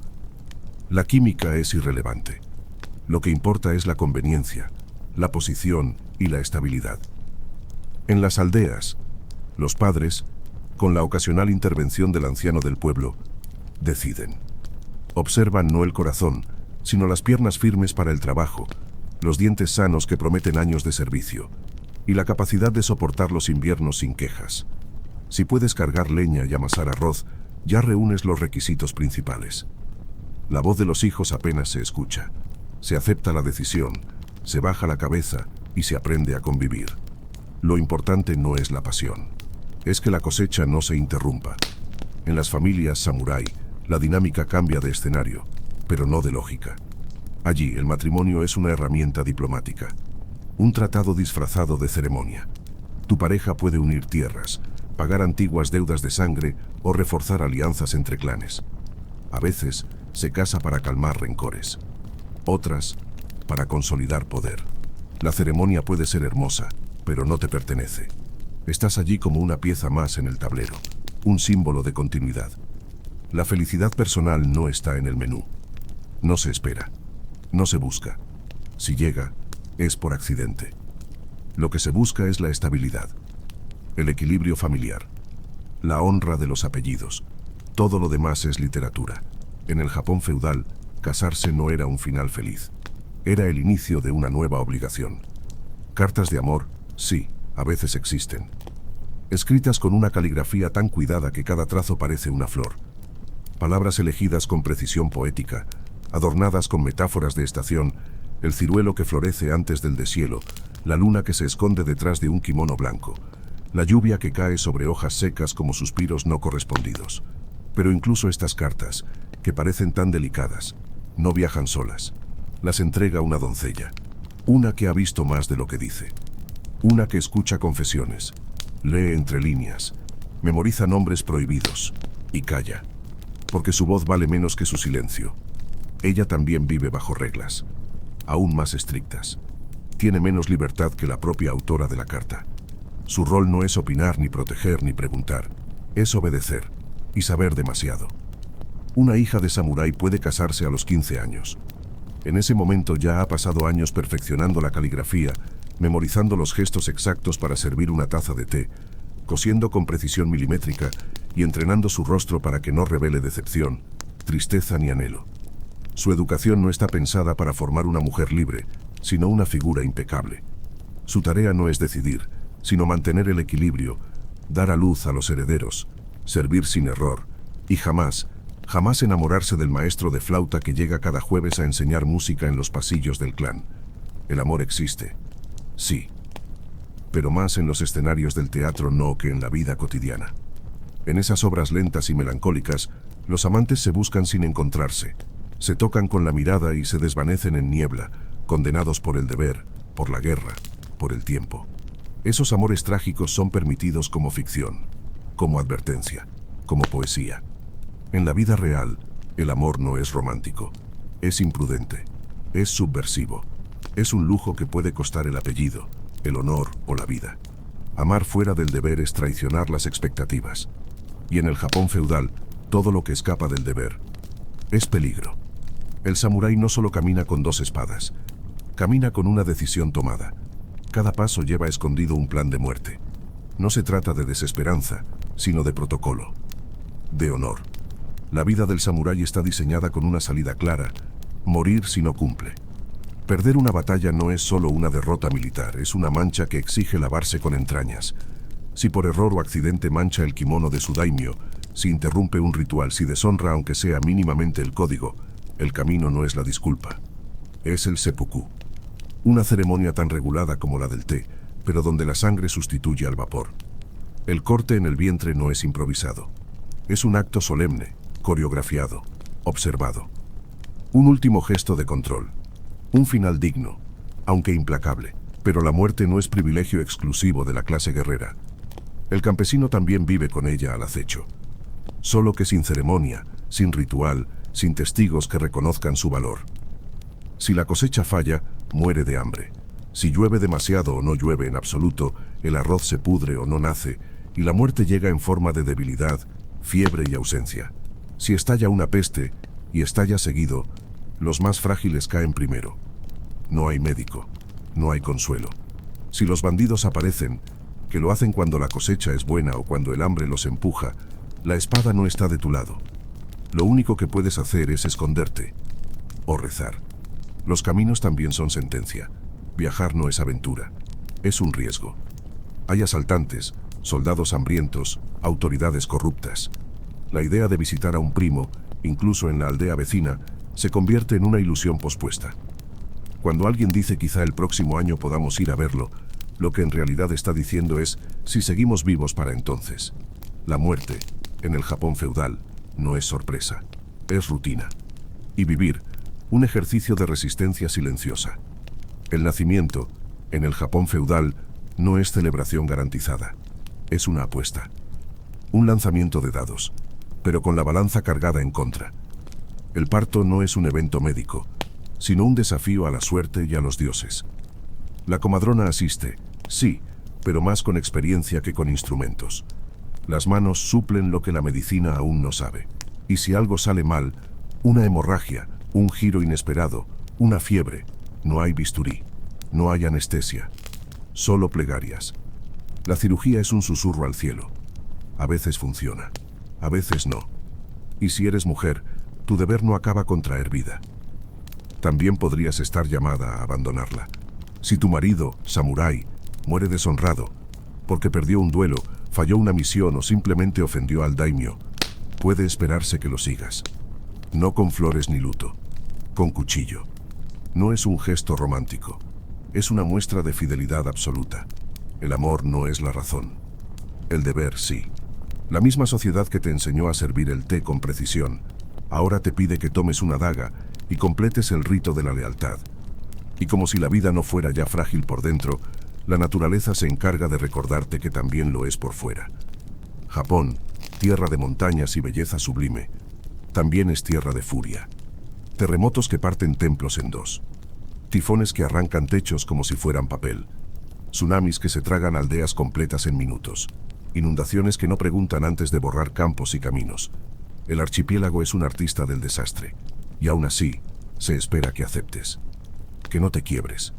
La química es irrelevante. Lo que importa es la conveniencia, la posición y la estabilidad. En las aldeas, los padres, con la ocasional intervención del anciano del pueblo, deciden. Observan no el corazón, sino las piernas firmes para el trabajo, los dientes sanos que prometen años de servicio, y la capacidad de soportar los inviernos sin quejas. Si puedes cargar leña y amasar arroz, ya reúnes los requisitos principales. La voz de los hijos apenas se escucha. Se acepta la decisión, se baja la cabeza y se aprende a convivir. Lo importante no es la pasión, es que la cosecha no se interrumpa. En las familias samurái, la dinámica cambia de escenario, pero no de lógica. Allí, el matrimonio es una herramienta diplomática, un tratado disfrazado de ceremonia. Tu pareja puede unir tierras, pagar antiguas deudas de sangre o reforzar alianzas entre clanes. A veces, se casa para calmar rencores. Otras, para consolidar poder. La ceremonia puede ser hermosa, pero no te pertenece. Estás allí como una pieza más en el tablero, un símbolo de continuidad. La felicidad personal no está en el menú. No se espera, no se busca. Si llega, es por accidente. Lo que se busca es la estabilidad, el equilibrio familiar, la honra de los apellidos. Todo lo demás es literatura. En el Japón feudal, casarse no era un final feliz. Era el inicio de una nueva obligación. Cartas de amor, sí, a veces existen. Escritas con una caligrafía tan cuidada que cada trazo parece una flor. Palabras elegidas con precisión poética, adornadas con metáforas de estación, el ciruelo que florece antes del deshielo, la luna que se esconde detrás de un kimono blanco, la lluvia que cae sobre hojas secas como suspiros no correspondidos. Pero incluso estas cartas, que parecen tan delicadas, no viajan solas. Las entrega una doncella, una que ha visto más de lo que dice, una que escucha confesiones, lee entre líneas, memoriza nombres prohibidos y calla, porque su voz vale menos que su silencio. Ella también vive bajo reglas, aún más estrictas. Tiene menos libertad que la propia autora de la carta. Su rol no es opinar, ni proteger, ni preguntar, es obedecer y saber demasiado. Una hija de samurái puede casarse a los 15 años. En ese momento ya ha pasado años perfeccionando la caligrafía, memorizando los gestos exactos para servir una taza de té, cosiendo con precisión milimétrica y entrenando su rostro para que no revele decepción, tristeza ni anhelo. Su educación no está pensada para formar una mujer libre, sino una figura impecable. Su tarea no es decidir, sino mantener el equilibrio, dar a luz a los herederos, servir sin error, y jamás enamorarse del maestro de flauta que llega cada jueves a enseñar música en los pasillos del clan. El amor existe, sí, pero más en los escenarios del teatro no que en la vida cotidiana. En esas obras lentas y melancólicas, los amantes se buscan sin encontrarse, se tocan con la mirada y se desvanecen en niebla, condenados por el deber, por la guerra, por el tiempo. Esos amores trágicos son permitidos como ficción, como advertencia, como poesía. En la vida real, el amor no es romántico, es imprudente, es subversivo, es un lujo que puede costar el apellido, el honor o la vida. Amar fuera del deber es traicionar las expectativas. Y en el Japón feudal, todo lo que escapa del deber es peligro. El samurái no solo camina con 2 espadas, camina con una decisión tomada. Cada paso lleva escondido un plan de muerte. No se trata de desesperanza, sino de protocolo, de honor. La vida del samurái está diseñada con una salida clara: morir si no cumple. Perder una batalla no es solo una derrota militar, es una mancha que exige lavarse con entrañas. Si por error o accidente mancha el kimono de su daimyo, si interrumpe un ritual, si deshonra aunque sea mínimamente el código, el camino no es la disculpa, es el seppuku. Una ceremonia tan regulada como la del té, pero donde la sangre sustituye al vapor. El corte en el vientre no es improvisado. Es un acto solemne, coreografiado, observado. Un último gesto de control. Un final digno, aunque implacable. Pero la muerte no es privilegio exclusivo de la clase guerrera. El campesino también vive con ella al acecho. Solo que sin ceremonia, sin ritual, sin testigos que reconozcan su valor. Si la cosecha falla, muere de hambre. Si llueve demasiado o no llueve en absoluto, el arroz se pudre o no nace, y la muerte llega en forma de debilidad, fiebre y ausencia. Si estalla una peste, y estalla seguido, los más frágiles caen primero. No hay médico, no hay consuelo. Si los bandidos aparecen, que lo hacen cuando la cosecha es buena o cuando el hambre los empuja, la espada no está de tu lado. Lo único que puedes hacer es esconderte o rezar. Los caminos también son sentencia. Viajar no es aventura, es un riesgo. Hay asaltantes, soldados hambrientos, autoridades corruptas. La idea de visitar a un primo, incluso en la aldea vecina, se convierte en una ilusión pospuesta. Cuando alguien dice quizá el próximo año podamos ir a verlo, lo que en realidad está diciendo es si seguimos vivos para entonces. La muerte, en el Japón feudal, no es sorpresa, es rutina. Y vivir, un ejercicio de resistencia silenciosa. El nacimiento, en el Japón feudal, no es celebración garantizada, es una apuesta. Un lanzamiento de dados, pero con la balanza cargada en contra. El parto no es un evento médico, sino un desafío a la suerte y a los dioses. La comadrona asiste, sí, pero más con experiencia que con instrumentos. Las manos suplen lo que la medicina aún no sabe. Y si algo sale mal, una hemorragia, un giro inesperado, una fiebre, no hay bisturí, no hay anestesia, solo plegarias. La cirugía es un susurro al cielo. A veces funciona, a veces no. Y si eres mujer, tu deber no acaba con traer vida. También podrías estar llamada a abandonarla. Si tu marido, samurái, muere deshonrado, porque perdió un duelo, falló una misión o simplemente ofendió al daimyo, puede esperarse que lo sigas. No con flores ni luto, con cuchillo. No es un gesto romántico, es una muestra de fidelidad absoluta. El amor no es la razón. El deber sí. La misma sociedad que te enseñó a servir el té con precisión, ahora te pide que tomes una daga y completes el rito de la lealtad. Y como si la vida no fuera ya frágil por dentro, la naturaleza se encarga de recordarte que también lo es por fuera. Japón, tierra de montañas y belleza sublime, también es tierra de furia. Terremotos que parten templos en dos. Tifones que arrancan techos como si fueran papel. Tsunamis que se tragan aldeas completas en minutos. Inundaciones que no preguntan antes de borrar campos y caminos. El archipiélago es un artista del desastre. Y aún así, se espera que aceptes. Que no te quiebres.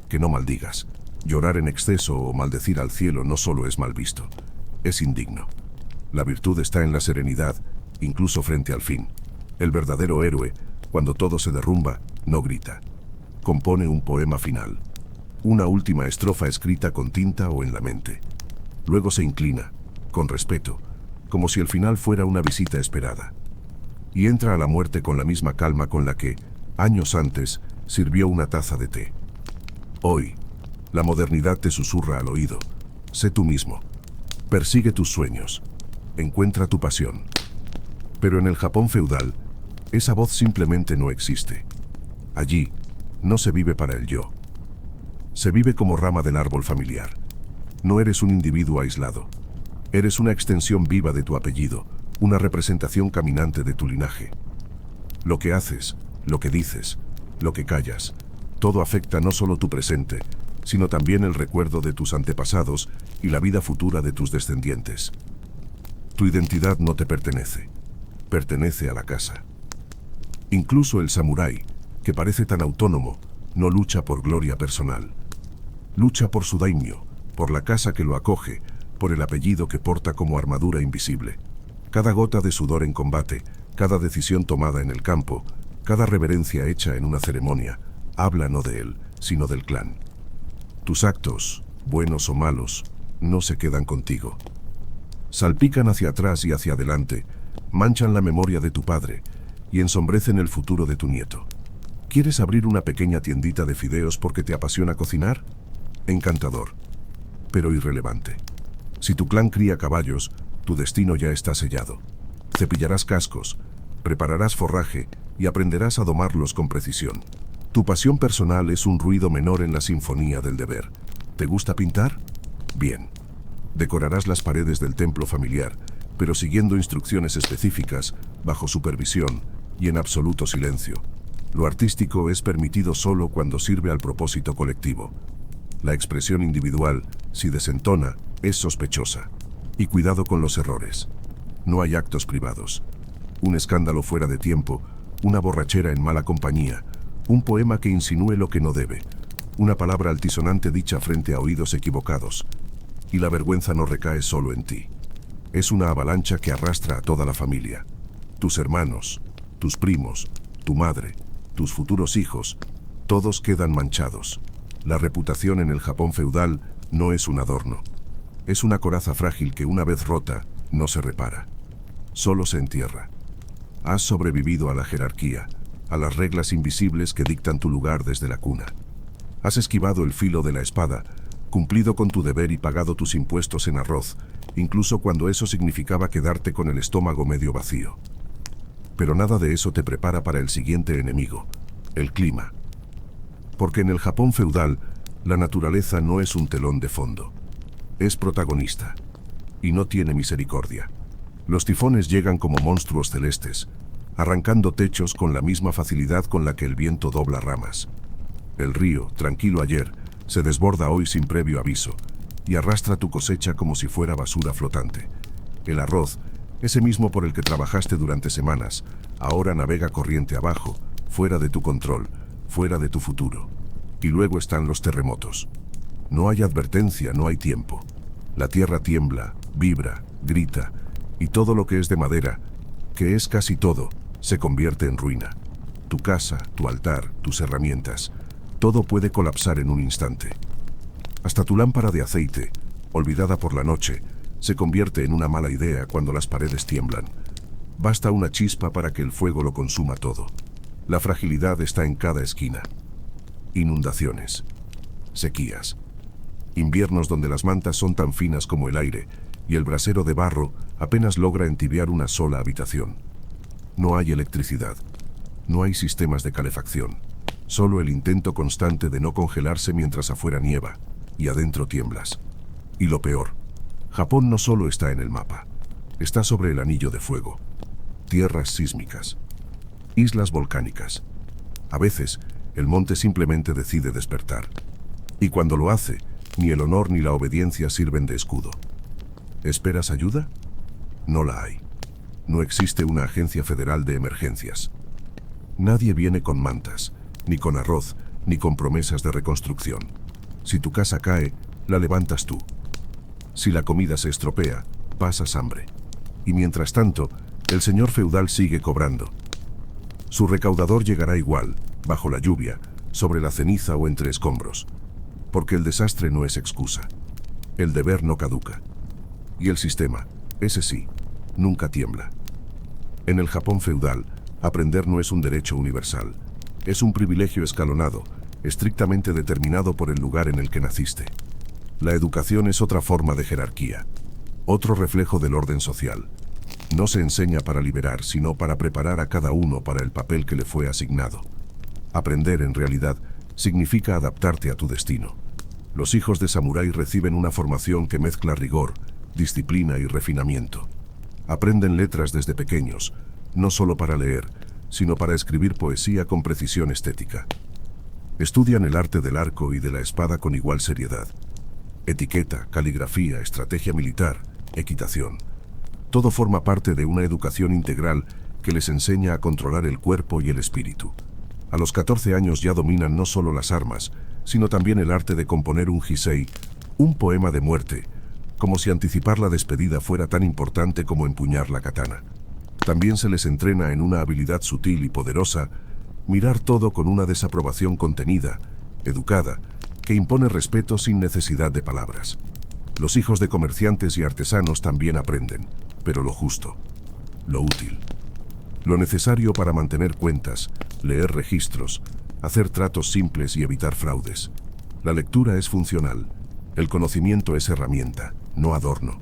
Que no maldigas. Llorar en exceso o maldecir al cielo no solo es mal visto. Es indigno. La virtud está en la serenidad, incluso frente al fin. El verdadero héroe, cuando todo se derrumba, no grita. Compone un poema final. Una última estrofa escrita con tinta o en la mente. Luego se inclina, con respeto, como si el final fuera una visita esperada. Y entra a la muerte con la misma calma con la que, años antes, sirvió una taza de té. Hoy, la modernidad te susurra al oído. Sé tú mismo. Persigue tus sueños. Encuentra tu pasión. Pero en el Japón feudal, esa voz simplemente no existe. Allí, no se vive para el yo. Se vive como rama del árbol familiar. No eres un individuo aislado. Eres una extensión viva de tu apellido, una representación caminante de tu linaje. Lo que haces, lo que dices, lo que callas, todo afecta no solo tu presente, sino también el recuerdo de tus antepasados y la vida futura de tus descendientes. Tu identidad no te pertenece, pertenece a la casa. Incluso el samurái, que parece tan autónomo, no lucha por gloria personal. Lucha por su daimyo, por la casa que lo acoge, por el apellido que porta como armadura invisible. Cada gota de sudor en combate, cada decisión tomada en el campo, cada reverencia hecha en una ceremonia, habla no de él, sino del clan. Tus actos, buenos o malos, no se quedan contigo. Salpican hacia atrás y hacia adelante, manchan la memoria de tu padre y ensombrecen el futuro de tu nieto. ¿Quieres abrir una pequeña tiendita de fideos porque te apasiona cocinar? Encantador, pero irrelevante. Si tu clan cría caballos, tu destino ya está sellado. Cepillarás cascos, prepararás forraje y aprenderás a domarlos con precisión. Tu pasión personal es un ruido menor en la sinfonía del deber. ¿Te gusta pintar? Bien. Decorarás las paredes del templo familiar, pero siguiendo instrucciones específicas, bajo supervisión y en absoluto silencio. Lo artístico es permitido solo cuando sirve al propósito colectivo. La expresión individual, si desentona, es sospechosa. Y cuidado con los errores. No hay actos privados. Un escándalo fuera de tiempo, una borrachera en mala compañía, un poema que insinúe lo que no debe, una palabra altisonante dicha frente a oídos equivocados. Y la vergüenza no recae solo en ti. Es una avalancha que arrastra a toda la familia. Tus hermanos, tus primos, tu madre, tus futuros hijos, todos quedan manchados. La reputación en el Japón feudal no es un adorno. Es una coraza frágil que una vez rota, no se repara. Solo se entierra. Has sobrevivido a la jerarquía, a las reglas invisibles que dictan tu lugar desde la cuna. Has esquivado el filo de la espada, cumplido con tu deber y pagado tus impuestos en arroz, incluso cuando eso significaba quedarte con el estómago medio vacío. Pero nada de eso te prepara para el siguiente enemigo, el clima. Porque en el Japón feudal, la naturaleza no es un telón de fondo. Es protagonista. Y no tiene misericordia. Los tifones llegan como monstruos celestes, arrancando techos con la misma facilidad con la que el viento dobla ramas. El río, tranquilo ayer, se desborda hoy sin previo aviso, y arrastra tu cosecha como si fuera basura flotante. El arroz, ese mismo por el que trabajaste durante semanas, ahora navega corriente abajo, fuera de tu control, fuera de tu futuro. Y luego están los terremotos. No hay advertencia, no hay tiempo. La tierra tiembla, vibra, grita, y todo lo que es de madera, que es casi todo, se convierte en ruina. Tu casa, tu altar, tus herramientas, todo puede colapsar en un instante. Hasta tu lámpara de aceite, olvidada por la noche, se convierte en una mala idea cuando las paredes tiemblan. Basta una chispa para que el fuego lo consuma todo. La fragilidad está en cada esquina. Inundaciones, sequías, inviernos donde las mantas son tan finas como el aire y el brasero de barro apenas logra entibiar una sola habitación. No hay electricidad, no hay sistemas de calefacción, solo el intento constante de no congelarse mientras afuera nieva y adentro tiemblas. Y lo peor, Japón no solo está en el mapa, está sobre el anillo de fuego. Tierras sísmicas, islas volcánicas. A veces, el monte simplemente decide despertar. Y cuando lo hace, ni el honor ni la obediencia sirven de escudo. ¿Esperas ayuda? No la hay. No existe una agencia federal de emergencias. Nadie viene con mantas, ni con arroz, ni con promesas de reconstrucción. Si tu casa cae, la levantas tú. Si la comida se estropea, pasas hambre. Y mientras tanto, el señor feudal sigue cobrando. Su recaudador llegará igual, bajo la lluvia, sobre la ceniza o entre escombros. Porque el desastre no es excusa. El deber no caduca. Y el sistema, ese sí, nunca tiembla. En el Japón feudal, aprender no es un derecho universal. Es un privilegio escalonado, estrictamente determinado por el lugar en el que naciste. La educación es otra forma de jerarquía, otro reflejo del orden social. No se enseña para liberar, sino para preparar a cada uno para el papel que le fue asignado. Aprender, en realidad, significa adaptarte a tu destino. Los hijos de samurái reciben una formación que mezcla rigor, disciplina y refinamiento. Aprenden letras desde pequeños, no solo para leer, sino para escribir poesía con precisión estética. Estudian el arte del arco y de la espada con igual seriedad. Etiqueta, caligrafía, estrategia militar, equitación. Todo forma parte de una educación integral que les enseña a controlar el cuerpo y el espíritu. A los 14 años ya dominan no solo las armas, sino también el arte de componer un jisei, un poema de muerte, como si anticipar la despedida fuera tan importante como empuñar la katana. También se les entrena en una habilidad sutil y poderosa, mirar todo con una desaprobación contenida, educada, que impone respeto sin necesidad de palabras. Los hijos de comerciantes y artesanos también aprenden, pero lo justo, lo útil. Lo necesario para mantener cuentas, leer registros, hacer tratos simples y evitar fraudes. La lectura es funcional. El conocimiento es herramienta, no adorno.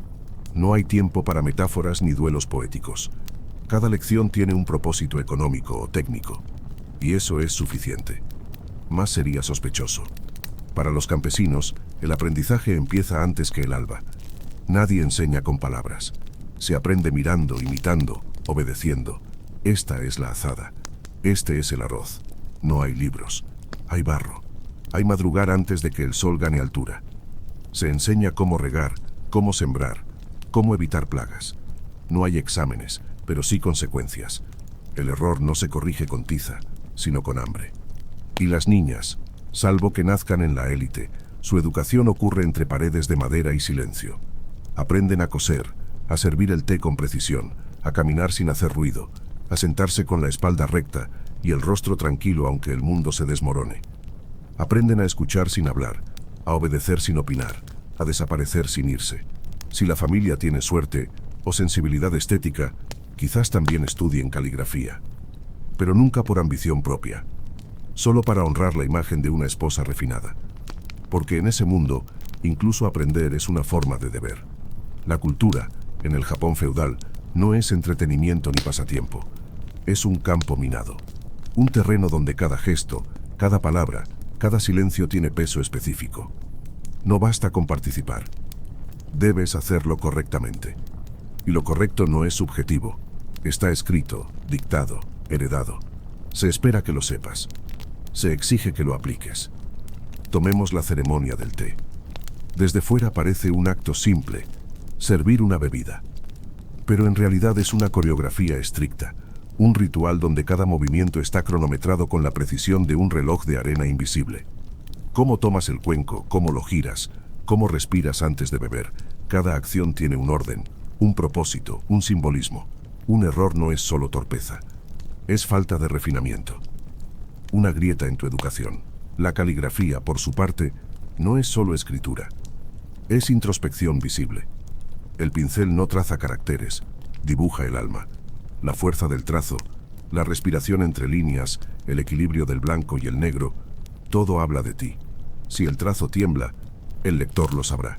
No hay tiempo para metáforas ni duelos poéticos. Cada lección tiene un propósito económico o técnico. Y eso es suficiente. Más sería sospechoso. Para los campesinos, el aprendizaje empieza antes que el alba. Nadie enseña con palabras. Se aprende mirando, imitando, obedeciendo. Esta es la azada. Este es el arroz. No hay libros. Hay barro. Hay madrugar antes de que el sol gane altura. Se enseña cómo regar, cómo sembrar, cómo evitar plagas. No hay exámenes, pero sí consecuencias. El error no se corrige con tiza, sino con hambre. Y las niñas, salvo que nazcan en la élite, su educación ocurre entre paredes de madera y silencio. Aprenden a coser, a servir el té con precisión, a caminar sin hacer ruido, a sentarse con la espalda recta y el rostro tranquilo aunque el mundo se desmorone. Aprenden a escuchar sin hablar, a obedecer sin opinar, a desaparecer sin irse. Si la familia tiene suerte o sensibilidad estética, quizás también estudien caligrafía. Pero nunca por ambición propia, solo para honrar la imagen de una esposa refinada. Porque en ese mundo, incluso aprender es una forma de deber. La cultura, en el Japón feudal, no es entretenimiento ni pasatiempo. Es un campo minado. Un terreno donde cada gesto, cada palabra, cada silencio tiene peso específico. No basta con participar. Debes hacerlo correctamente. Y lo correcto no es subjetivo. Está escrito, dictado, heredado. Se espera que lo sepas. Se exige que lo apliques. Tomemos la ceremonia del té. Desde fuera parece un acto simple, servir una bebida. Pero en realidad es una coreografía estricta, un ritual donde cada movimiento está cronometrado con la precisión de un reloj de arena invisible. Cómo tomas el cuenco, cómo lo giras, cómo respiras antes de beber. Cada acción tiene un orden, un propósito, un simbolismo. Un error no es solo torpeza, es falta de refinamiento. Una grieta en tu educación. La caligrafía, por su parte, no es solo escritura. Es introspección visible. El pincel no traza caracteres, dibuja el alma. La fuerza del trazo, la respiración entre líneas, el equilibrio del blanco y el negro, todo habla de ti. Si el trazo tiembla, el lector lo sabrá.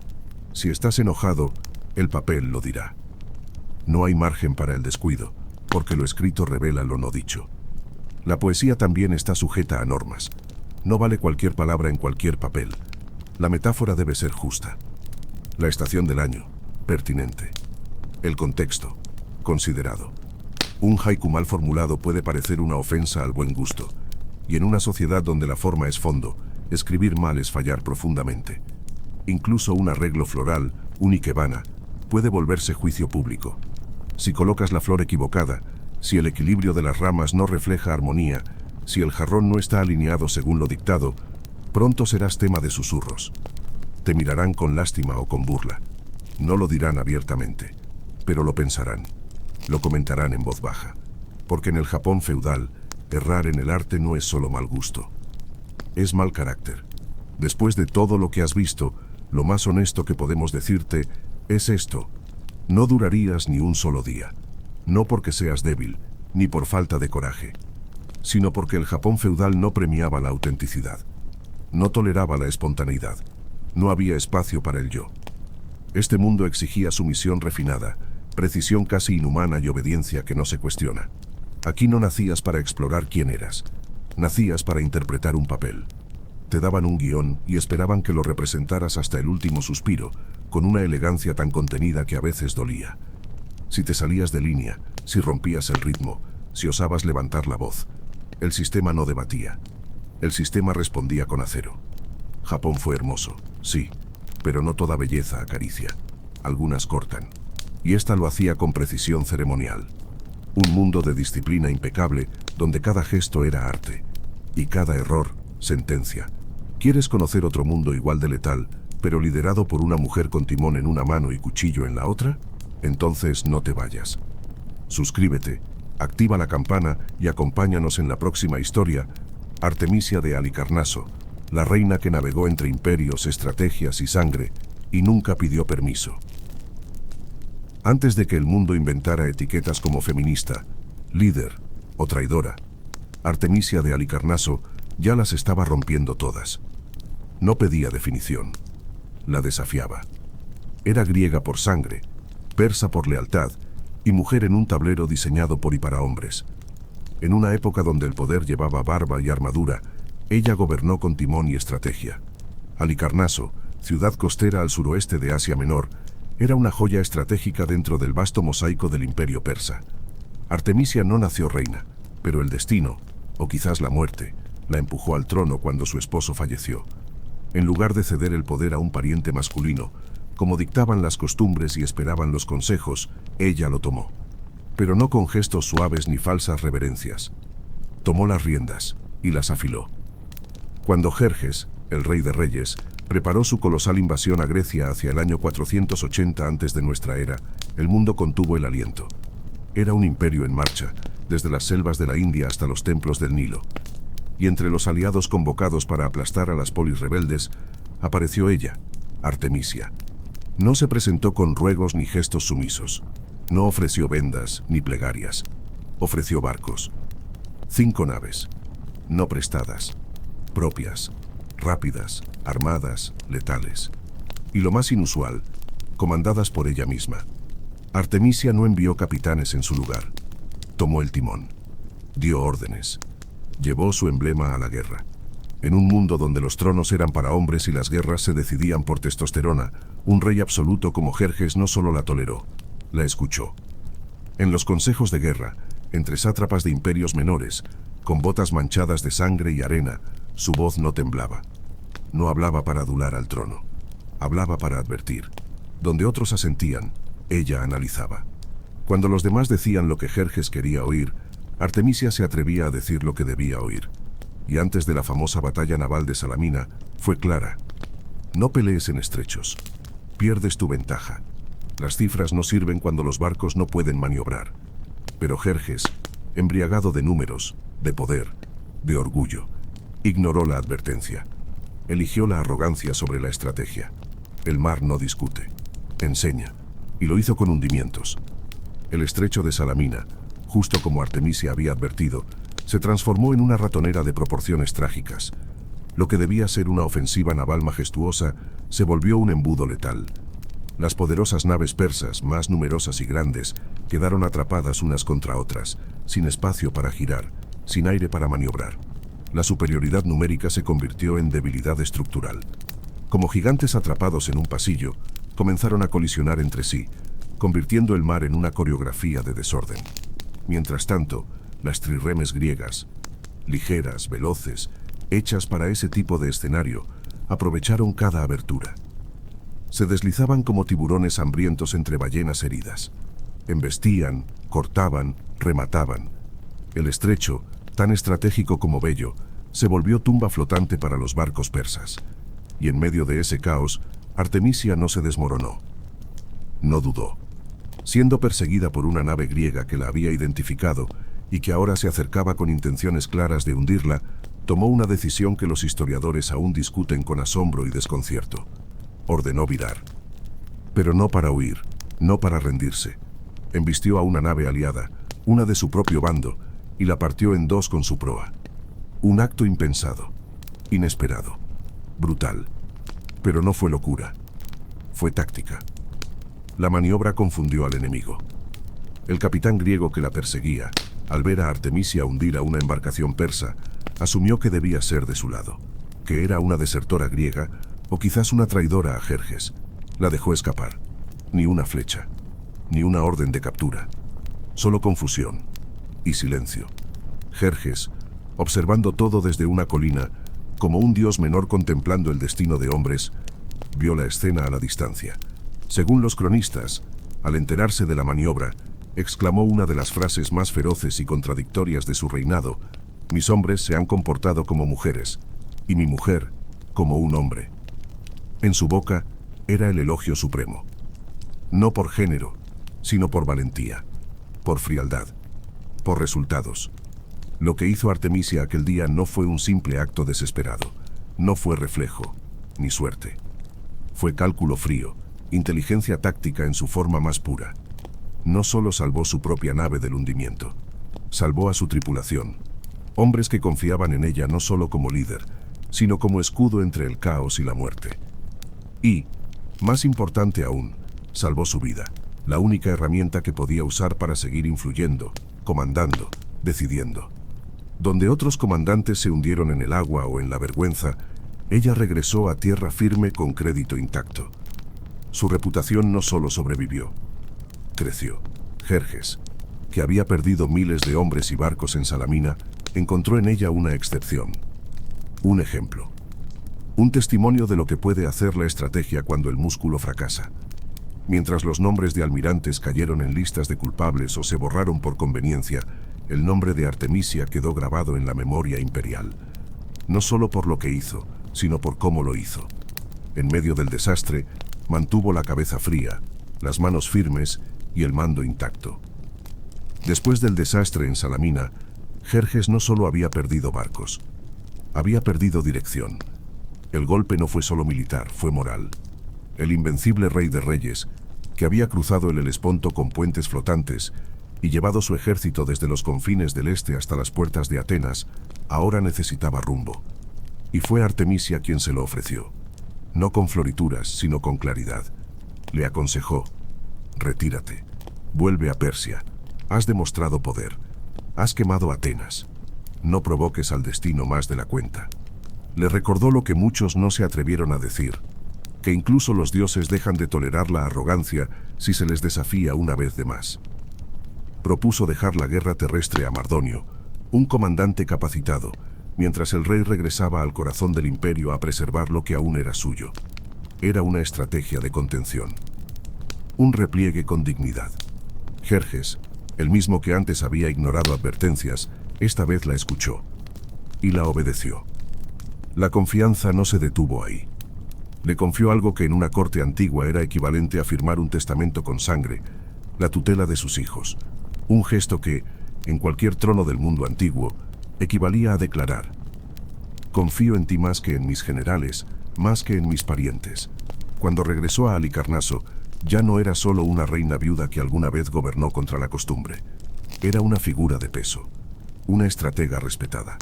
Si estás enojado, el papel lo dirá. No hay margen para el descuido, porque lo escrito revela lo no dicho. La poesía también está sujeta a normas. No vale cualquier palabra en cualquier papel. La metáfora debe ser justa. La estación del año, pertinente. El contexto, considerado. Un haiku mal formulado puede parecer una ofensa al buen gusto. Y en una sociedad donde la forma es fondo, escribir mal es fallar profundamente. Incluso un arreglo floral, un ikebana, puede volverse juicio público. Si colocas la flor equivocada, si el equilibrio de las ramas no refleja armonía, si el jarrón no está alineado según lo dictado, pronto serás tema de susurros. Te mirarán con lástima o con burla. No lo dirán abiertamente, pero lo pensarán. Lo comentarán en voz baja. Porque en el Japón feudal, errar en el arte no es solo mal gusto. Es mal carácter. Después de todo lo que has visto, lo más honesto que podemos decirte es esto. No durarías ni un solo día. No porque seas débil, ni por falta de coraje, sino porque el Japón feudal no premiaba la autenticidad. No toleraba la espontaneidad. No había espacio para el yo. Este mundo exigía sumisión refinada, precisión casi inhumana y obediencia que no se cuestiona. Aquí no nacías para explorar quién eras. Nacías para interpretar un papel. Te daban un guión y esperaban que lo representaras hasta el último suspiro, con una elegancia tan contenida que a veces dolía. Si te salías de línea, si rompías el ritmo, si osabas levantar la voz, el sistema no debatía. El sistema respondía con acero. Japón fue hermoso, sí, pero no toda belleza acaricia. Algunas cortan. Y esta lo hacía con precisión ceremonial. Un mundo de disciplina impecable, donde cada gesto era arte. Y cada error, sentencia. ¿Quieres conocer otro mundo igual de letal, pero liderado por una mujer con timón en una mano y cuchillo en la otra? Entonces no te vayas. Suscríbete, activa la campana y acompáñanos en la próxima historia, Artemisia de Halicarnaso, la reina que navegó entre imperios, estrategias y sangre, y nunca pidió permiso. Antes de que el mundo inventara etiquetas como feminista, líder o traidora, Artemisia de Halicarnaso ya las estaba rompiendo todas. No pedía definición, la desafiaba. Era griega por sangre, persa por lealtad y mujer en un tablero diseñado por y para hombres. En una época donde el poder llevaba barba y armadura, ella gobernó con timón y estrategia. Halicarnaso, ciudad costera al suroeste de Asia Menor, era una joya estratégica dentro del vasto mosaico del imperio persa. Artemisia no nació reina, pero el destino, o quizás la muerte, la empujó al trono cuando su esposo falleció. En lugar de ceder el poder a un pariente masculino, como dictaban las costumbres y esperaban los consejos, ella lo tomó. Pero no con gestos suaves ni falsas reverencias. Tomó las riendas y las afiló. Cuando Jerjes, el rey de reyes, preparó su colosal invasión a Grecia hacia el año 480 antes de nuestra era, el mundo contuvo el aliento. Era un imperio en marcha, desde las selvas de la India hasta los templos del Nilo. Y entre los aliados convocados para aplastar a las polis rebeldes, apareció ella, Artemisia. No se presentó con ruegos ni gestos sumisos. No ofreció vendas ni plegarias. Ofreció barcos. 5 naves. No prestadas. Propias. Rápidas, armadas, letales. Y lo más inusual, comandadas por ella misma. Artemisia no envió capitanes en su lugar. Tomó el timón. Dio órdenes. Llevó su emblema a la guerra. En un mundo donde los tronos eran para hombres y las guerras se decidían por testosterona, un rey absoluto como Jerjes no solo la toleró, la escuchó. En los consejos de guerra, entre sátrapas de imperios menores, con botas manchadas de sangre y arena, su voz no temblaba. No hablaba para adular al trono. Hablaba para advertir. Donde otros asentían, ella analizaba. Cuando los demás decían lo que Jerjes quería oír, Artemisia se atrevía a decir lo que debía oír. Y antes de la famosa batalla naval de Salamina, fue clara. No pelees en estrechos. Pierdes tu ventaja. Las cifras no sirven cuando los barcos no pueden maniobrar. Pero Jerjes, embriagado de números, de poder, de orgullo, ignoró la advertencia. Eligió la arrogancia sobre la estrategia. El mar no discute, enseña, y lo hizo con hundimientos. El estrecho de Salamina, justo como Artemisia había advertido, se transformó en una ratonera de proporciones trágicas. Lo que debía ser una ofensiva naval majestuosa se volvió un embudo letal. Las poderosas naves persas, más numerosas y grandes, quedaron atrapadas unas contra otras, sin espacio para girar, sin aire para maniobrar. La superioridad numérica se convirtió en debilidad estructural. Como gigantes atrapados en un pasillo, comenzaron a colisionar entre sí, convirtiendo el mar en una coreografía de desorden. Mientras tanto, las trirremes griegas, ligeras, veloces, hechas para ese tipo de escenario, aprovecharon cada abertura. Se deslizaban como tiburones hambrientos entre ballenas heridas. Embestían, cortaban, remataban. El estrecho, tan estratégico como bello, se volvió tumba flotante para los barcos persas. Y en medio de ese caos, Artemisia no se desmoronó. No dudó. Siendo perseguida por una nave griega que la había identificado y que ahora se acercaba con intenciones claras de hundirla, tomó una decisión que los historiadores aún discuten con asombro y desconcierto. Ordenó virar. Pero no para huir, no para rendirse. Embistió a una nave aliada, una de su propio bando, y la partió en dos con su proa. Un acto impensado, inesperado, brutal. Pero no fue locura, fue táctica. La maniobra confundió al enemigo. El capitán griego que la perseguía, al ver a Artemisia hundir a una embarcación persa, asumió que debía ser de su lado. que era una desertora griega o quizás una traidora a Jerjes. La dejó escapar. Ni una flecha, ni una orden de captura. Solo confusión y silencio. Jerjes, observando todo desde una colina, como un dios menor contemplando el destino de hombres, vio la escena a la distancia. Según los cronistas, al enterarse de la maniobra, exclamó una de las frases más feroces y contradictorias de su reinado: mis hombres se han comportado como mujeres, y mi mujer como un hombre. En su boca era el elogio supremo. No por género, sino por valentía, por frialdad, por resultados. Lo que hizo Artemisia aquel día no fue un simple acto desesperado, no fue reflejo, ni suerte. Fue cálculo frío, inteligencia táctica en su forma más pura. No solo salvó su propia nave del hundimiento, salvó a su tripulación, hombres que confiaban en ella no solo como líder, sino como escudo entre el caos y la muerte. Y, más importante aún, salvó su vida, la única herramienta que podía usar para seguir influyendo, comandando, decidiendo. Donde otros comandantes se hundieron en el agua o en la vergüenza, ella regresó a tierra firme con crédito intacto. Su reputación no solo sobrevivió, creció. Jerjes, que había perdido miles de hombres y barcos en Salamina, encontró en ella una excepción. Un ejemplo. Un testimonio de lo que puede hacer la estrategia cuando el músculo fracasa. Mientras los nombres de almirantes cayeron en listas de culpables o se borraron por conveniencia, el nombre de Artemisia quedó grabado en la memoria imperial. No solo por lo que hizo, sino por cómo lo hizo. En medio del desastre, mantuvo la cabeza fría, las manos firmes y el mando intacto. Después del desastre en Salamina, Jerjes no solo había perdido barcos, había perdido dirección. El golpe no fue solo militar, fue moral. El invencible rey de reyes, que había cruzado el Helesponto con puentes flotantes y llevado su ejército desde los confines del este hasta las puertas de Atenas, ahora necesitaba rumbo. Y fue Artemisia quien se lo ofreció. No con florituras, sino con claridad. Le aconsejó: retírate, vuelve a Persia, has demostrado poder, has quemado Atenas, no provoques al destino más de la cuenta. Le recordó lo que muchos no se atrevieron a decir, que incluso los dioses dejan de tolerar la arrogancia si se les desafía una vez de más. Propuso dejar la guerra terrestre a Mardonio, un comandante capacitado, mientras el rey regresaba al corazón del imperio a preservar lo que aún era suyo. Era una estrategia de contención. Un repliegue con dignidad. Jerjes, el mismo que antes había ignorado advertencias, esta vez la escuchó y la obedeció. La confianza no se detuvo ahí. Le confió algo que en una corte antigua era equivalente a firmar un testamento con sangre: la tutela de sus hijos. Un gesto que, en cualquier trono del mundo antiguo, equivalía a declarar: confío en ti más que en mis generales, más que en mis parientes. Cuando regresó a Halicarnaso, ya no era solo una reina viuda que alguna vez gobernó contra la costumbre. Era una figura de peso, una estratega respetada.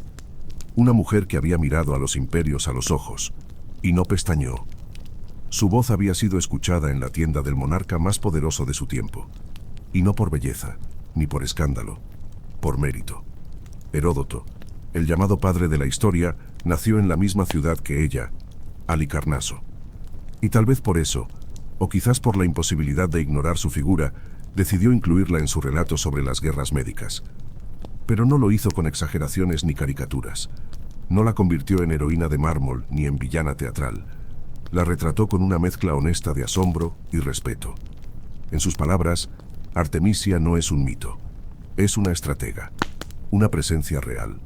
Una mujer que había mirado a los imperios a los ojos y no pestañeó. Su voz había sido escuchada en la tienda del monarca más poderoso de su tiempo. Y no por belleza, ni por escándalo, por mérito. Heródoto, el llamado padre de la historia, nació en la misma ciudad que ella, Halicarnaso. Y tal vez por eso, o quizás por la imposibilidad de ignorar su figura, decidió incluirla en su relato sobre las guerras médicas. Pero no lo hizo con exageraciones ni caricaturas. No la convirtió en heroína de mármol ni en villana teatral. La retrató con una mezcla honesta de asombro y respeto. En sus palabras, Artemisia no es un mito, es una estratega, una presencia real.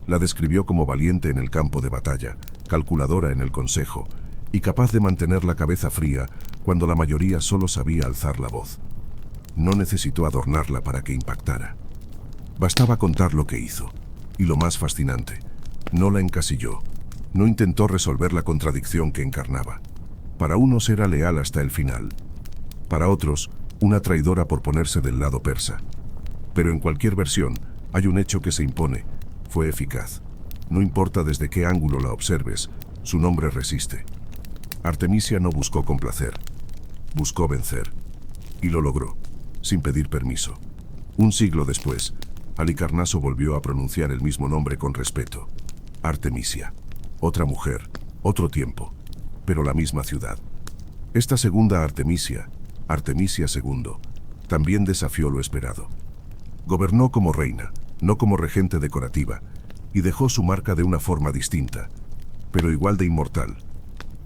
La describió como valiente en el campo de batalla, calculadora en el consejo, y capaz de mantener la cabeza fría cuando la mayoría solo sabía alzar la voz. No necesitó adornarla para que impactara. Bastaba contar lo que hizo. Y lo más fascinante, no la encasilló, no intentó resolver la contradicción que encarnaba. Para unos era leal hasta el final. Para otros, una traidora por ponerse del lado persa. Pero en cualquier versión, hay un hecho que se impone: fue eficaz. No importa desde qué ángulo la observes, su nombre resiste. Artemisia no buscó complacer, buscó vencer. Y lo logró, sin pedir permiso. Un siglo después, Halicarnaso volvió a pronunciar el mismo nombre con respeto: Artemisia. Otra mujer, otro tiempo, pero la misma ciudad. Esta segunda Artemisia, Artemisia II, también desafió lo esperado. Gobernó como reina, no como regente decorativa, y dejó su marca de una forma distinta, pero igual de inmortal.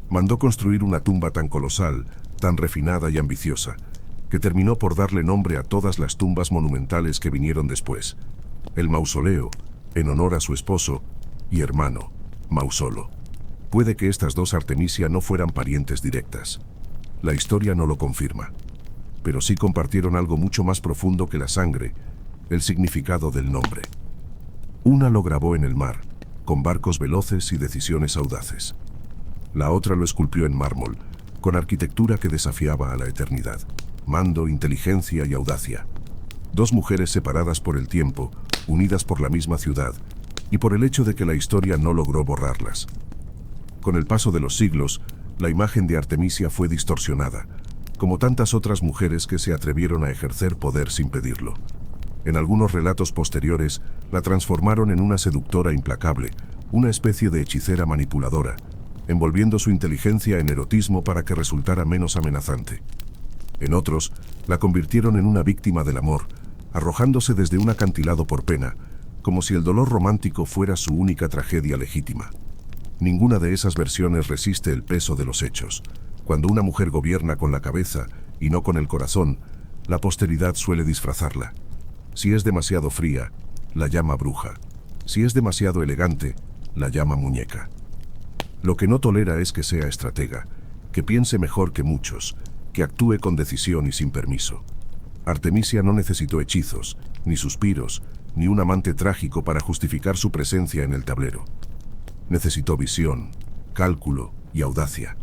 Mandó construir una tumba tan colosal, tan refinada y ambiciosa, que terminó por darle nombre a todas las tumbas monumentales que vinieron después. El mausoleo, en honor a su esposo y hermano, Mausolo. Puede que estas dos Artemisia no fueran parientes directas. La historia no lo confirma. Pero sí compartieron algo mucho más profundo que la sangre, el significado del nombre. Una lo grabó en el mar, con barcos veloces y decisiones audaces. La otra lo esculpió en mármol, con arquitectura que desafiaba a la eternidad. Mando, inteligencia y audacia. Dos mujeres separadas por el tiempo, unidas por la misma ciudad, y por el hecho de que la historia no logró borrarlas. Con el paso de los siglos, la imagen de Artemisia fue distorsionada, como tantas otras mujeres que se atrevieron a ejercer poder sin pedirlo. En algunos relatos posteriores, la transformaron en una seductora implacable, una especie de hechicera manipuladora, envolviendo su inteligencia en erotismo para que resultara menos amenazante. En otros, la convirtieron en una víctima del amor, arrojándose desde un acantilado por pena, como si el dolor romántico fuera su única tragedia legítima. Ninguna de esas versiones resiste el peso de los hechos. Cuando una mujer gobierna con la cabeza y no con el corazón, la posteridad suele disfrazarla. Si es demasiado fría, la llama bruja. Si es demasiado elegante, la llama muñeca. Lo que no tolera es que sea estratega, que piense mejor que muchos, que actúe con decisión y sin permiso. Artemisia no necesitó hechizos, ni suspiros, ni un amante trágico para justificar su presencia en el tablero. Necesitó visión, cálculo y audacia.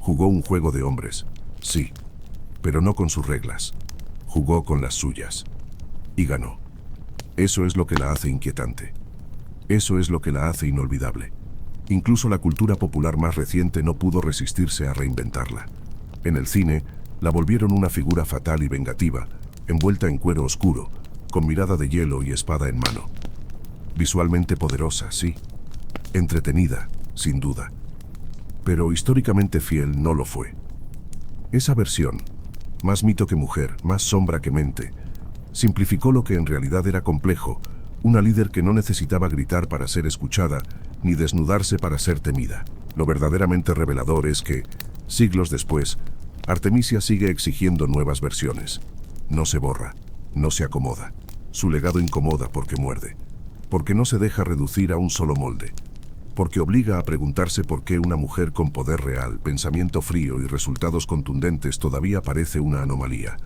Jugó un juego de hombres, sí, pero no con sus reglas. Jugó con las suyas. Y ganó. Eso es lo que la hace inquietante. Eso es lo que la hace inolvidable. Incluso la cultura popular más reciente no pudo resistirse a reinventarla. En el cine, la volvieron una figura fatal y vengativa, envuelta en cuero oscuro, con mirada de hielo y espada en mano. Visualmente poderosa, sí. Entretenida, sin duda. Pero históricamente fiel no lo fue. Esa versión, más mito que mujer, más sombra que mente, simplificó lo que en realidad era complejo, una líder que no necesitaba gritar para ser escuchada, ni desnudarse para ser temida. Lo verdaderamente revelador es que, siglos después, Artemisia sigue exigiendo nuevas versiones. No se borra, no se acomoda. Su legado incomoda porque muerde, porque no se deja reducir a un solo molde, porque obliga a preguntarse por qué una mujer con poder real, pensamiento frío y resultados contundentes todavía parece una anomalía.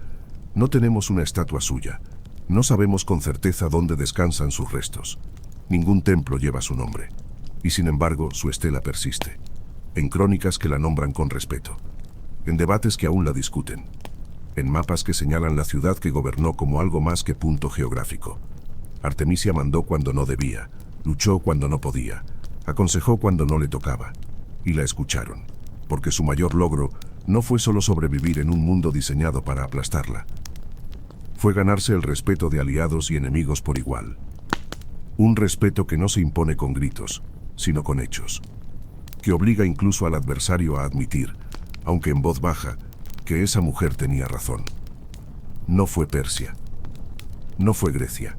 No tenemos una estatua suya. No sabemos con certeza dónde descansan sus restos. Ningún templo lleva su nombre. Y sin embargo, su estela persiste. En crónicas que la nombran con respeto. En debates que aún la discuten. En mapas que señalan la ciudad que gobernó como algo más que punto geográfico. Artemisia mandó cuando no debía, luchó cuando no podía, aconsejó cuando no le tocaba. Y la escucharon. Porque su mayor logro no fue solo sobrevivir en un mundo diseñado para aplastarla. Fue ganarse el respeto de aliados y enemigos por igual. Un respeto que no se impone con gritos, sino con hechos. Que obliga incluso al adversario a admitir, aunque en voz baja, que esa mujer tenía razón. No fue Persia. No fue Grecia.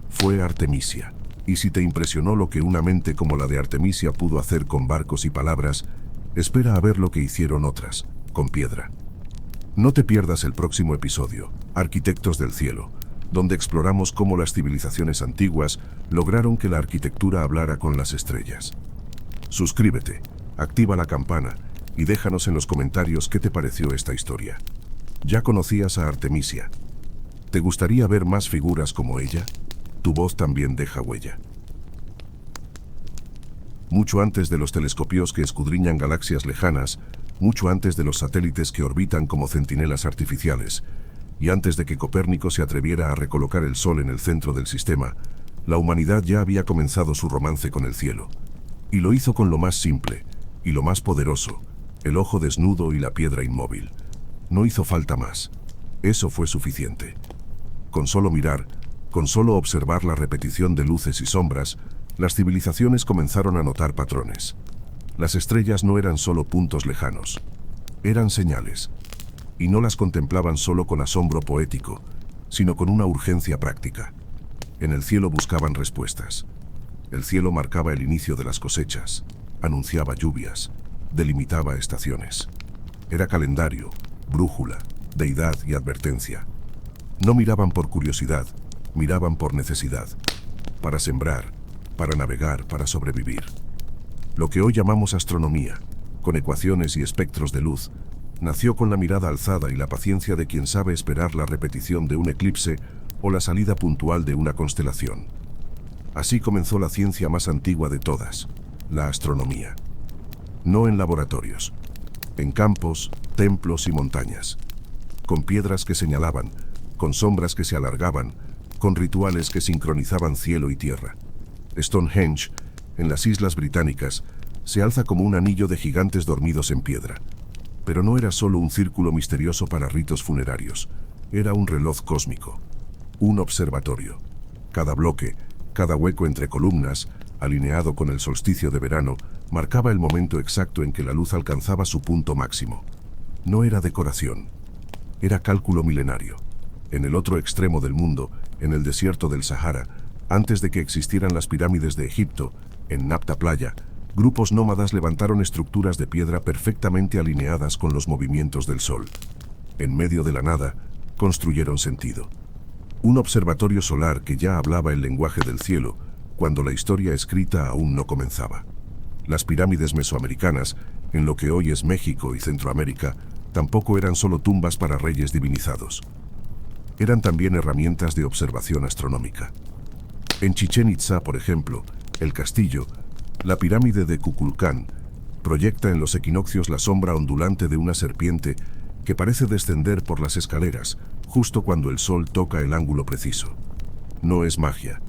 Fue Artemisia. Y si te impresionó lo que una mente como la de Artemisia pudo hacer con barcos y palabras, espera a ver lo que hicieron otras, con piedra. No te pierdas el próximo episodio, Arquitectos del Cielo, donde exploramos cómo las civilizaciones antiguas lograron que la arquitectura hablara con las estrellas. Suscríbete, activa la campana y déjanos en los comentarios qué te pareció esta historia. ¿Ya conocías a Artemisia? ¿Te gustaría ver más figuras como ella? Tu voz también deja huella. Mucho antes de los telescopios que escudriñan galaxias lejanas, mucho antes de los satélites que orbitan como centinelas artificiales, y antes de que Copérnico se atreviera a recolocar el Sol en el centro del sistema, la humanidad ya había comenzado su romance con el cielo. Y lo hizo con lo más simple, y lo más poderoso, el ojo desnudo y la piedra inmóvil. No hizo falta más. Eso fue suficiente. Con solo mirar, con solo observar la repetición de luces y sombras, Las civilizaciones comenzaron a notar patrones. Las estrellas no eran solo puntos lejanos, eran señales. Y no las contemplaban solo con asombro poético, sino con una urgencia práctica. En el cielo buscaban respuestas. El cielo marcaba el inicio de las cosechas, anunciaba lluvias, delimitaba estaciones. Era calendario, brújula, deidad y advertencia. No miraban por curiosidad, miraban por necesidad, para sembrar, para navegar, para sobrevivir. Lo que hoy llamamos astronomía, con ecuaciones y espectros de luz, nació con la mirada alzada y la paciencia de quien sabe esperar la repetición de un eclipse o la salida puntual de una constelación. Así comenzó la ciencia más antigua de todas, la astronomía. No en laboratorios, en campos, templos y montañas, con piedras que señalaban, con sombras que se alargaban, con rituales que sincronizaban cielo y tierra. Stonehenge, en las Islas Británicas, se alza como un anillo de gigantes dormidos en piedra. Pero no era solo un círculo misterioso para ritos funerarios, era un reloj cósmico, un observatorio. Cada bloque, cada hueco entre columnas, alineado con el solsticio de verano, marcaba el momento exacto en que la luz alcanzaba su punto máximo. No era decoración, era cálculo milenario. En el otro extremo del mundo, en el desierto del Sahara, antes de que existieran las pirámides de Egipto, en Napta Playa, grupos nómadas levantaron estructuras de piedra perfectamente alineadas con los movimientos del sol. En medio de la nada, construyeron sentido. Un observatorio solar que ya hablaba el lenguaje del cielo, cuando la historia escrita aún no comenzaba. Las pirámides mesoamericanas, en lo que hoy es México y Centroamérica, tampoco eran solo tumbas para reyes divinizados. Eran también herramientas de observación astronómica. En Chichén Itzá, por ejemplo, el castillo, la pirámide de Kukulcán, proyecta en los equinoccios la sombra ondulante de una serpiente que parece descender por las escaleras justo cuando el sol toca el ángulo preciso. No es magia,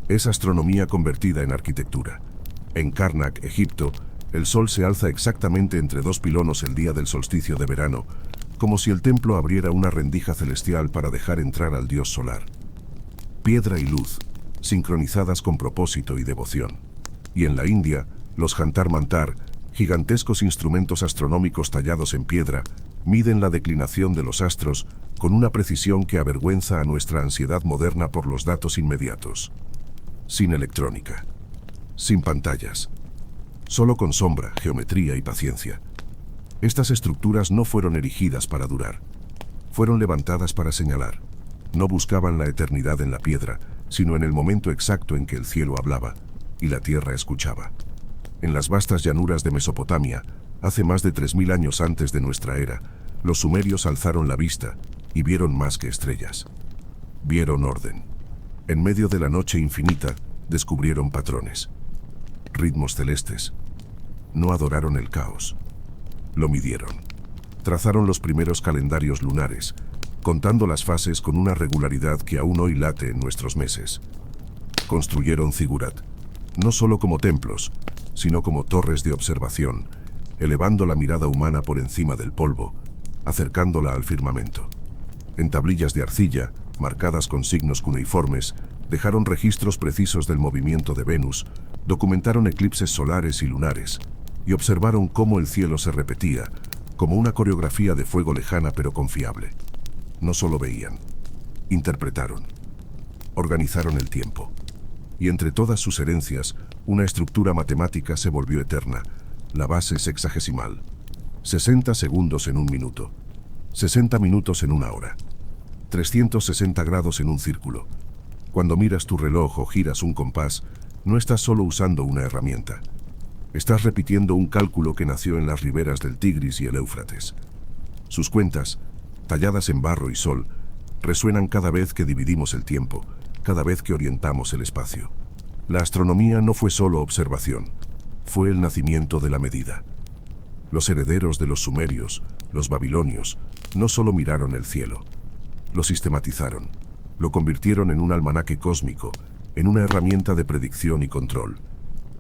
es astronomía convertida en arquitectura. En Karnak, Egipto, el sol se alza exactamente entre dos pilonos el día del solsticio de verano, como si el templo abriera una rendija celestial para dejar entrar al dios solar. Piedra y luz, sincronizadas con propósito y devoción. Y en la India, los Jantar Mantar, gigantescos instrumentos astronómicos tallados en piedra, miden la declinación de los astros con una precisión que avergüenza a nuestra ansiedad moderna por los datos inmediatos. Sin electrónica, sin pantallas, solo con sombra, geometría y paciencia. Estas estructuras no fueron erigidas para durar, fueron levantadas para señalar. No buscaban la eternidad en la piedra, sino en el momento exacto en que el cielo hablaba y la tierra escuchaba. En las vastas llanuras de Mesopotamia, hace más de 3000 años antes de nuestra era, los sumerios alzaron la vista y vieron más que estrellas. Vieron orden. En medio de la noche infinita, descubrieron patrones, ritmos celestes. No adoraron el caos, lo midieron. Trazaron los primeros calendarios lunares, contando las fases con una regularidad que aún hoy late en nuestros meses. Construyeron zigurat, no solo como templos, sino como torres de observación, elevando la mirada humana por encima del polvo, acercándola al firmamento. En tablillas de arcilla, marcadas con signos cuneiformes, dejaron registros precisos del movimiento de Venus, documentaron eclipses solares y lunares, y observaron cómo el cielo se repetía, como una coreografía de fuego lejana pero confiable. No solo veían, interpretaron, organizaron el tiempo. Y entre todas sus herencias, una estructura matemática se volvió eterna, la base sexagesimal. 60 segundos en un minuto, 60 minutos en una hora, 360 grados en un círculo. Cuando miras tu reloj o giras un compás, no estás solo usando una herramienta. Estás repitiendo un cálculo que nació en las riberas del Tigris y el Éufrates. Sus cuentas, talladas en barro y sol, resuenan cada vez que dividimos el tiempo, cada vez que orientamos el espacio. La astronomía no fue solo observación, fue el nacimiento de la medida. Los herederos de los sumerios, los babilonios, no solo miraron el cielo, lo sistematizaron, lo convirtieron en un almanaque cósmico, en una herramienta de predicción y control.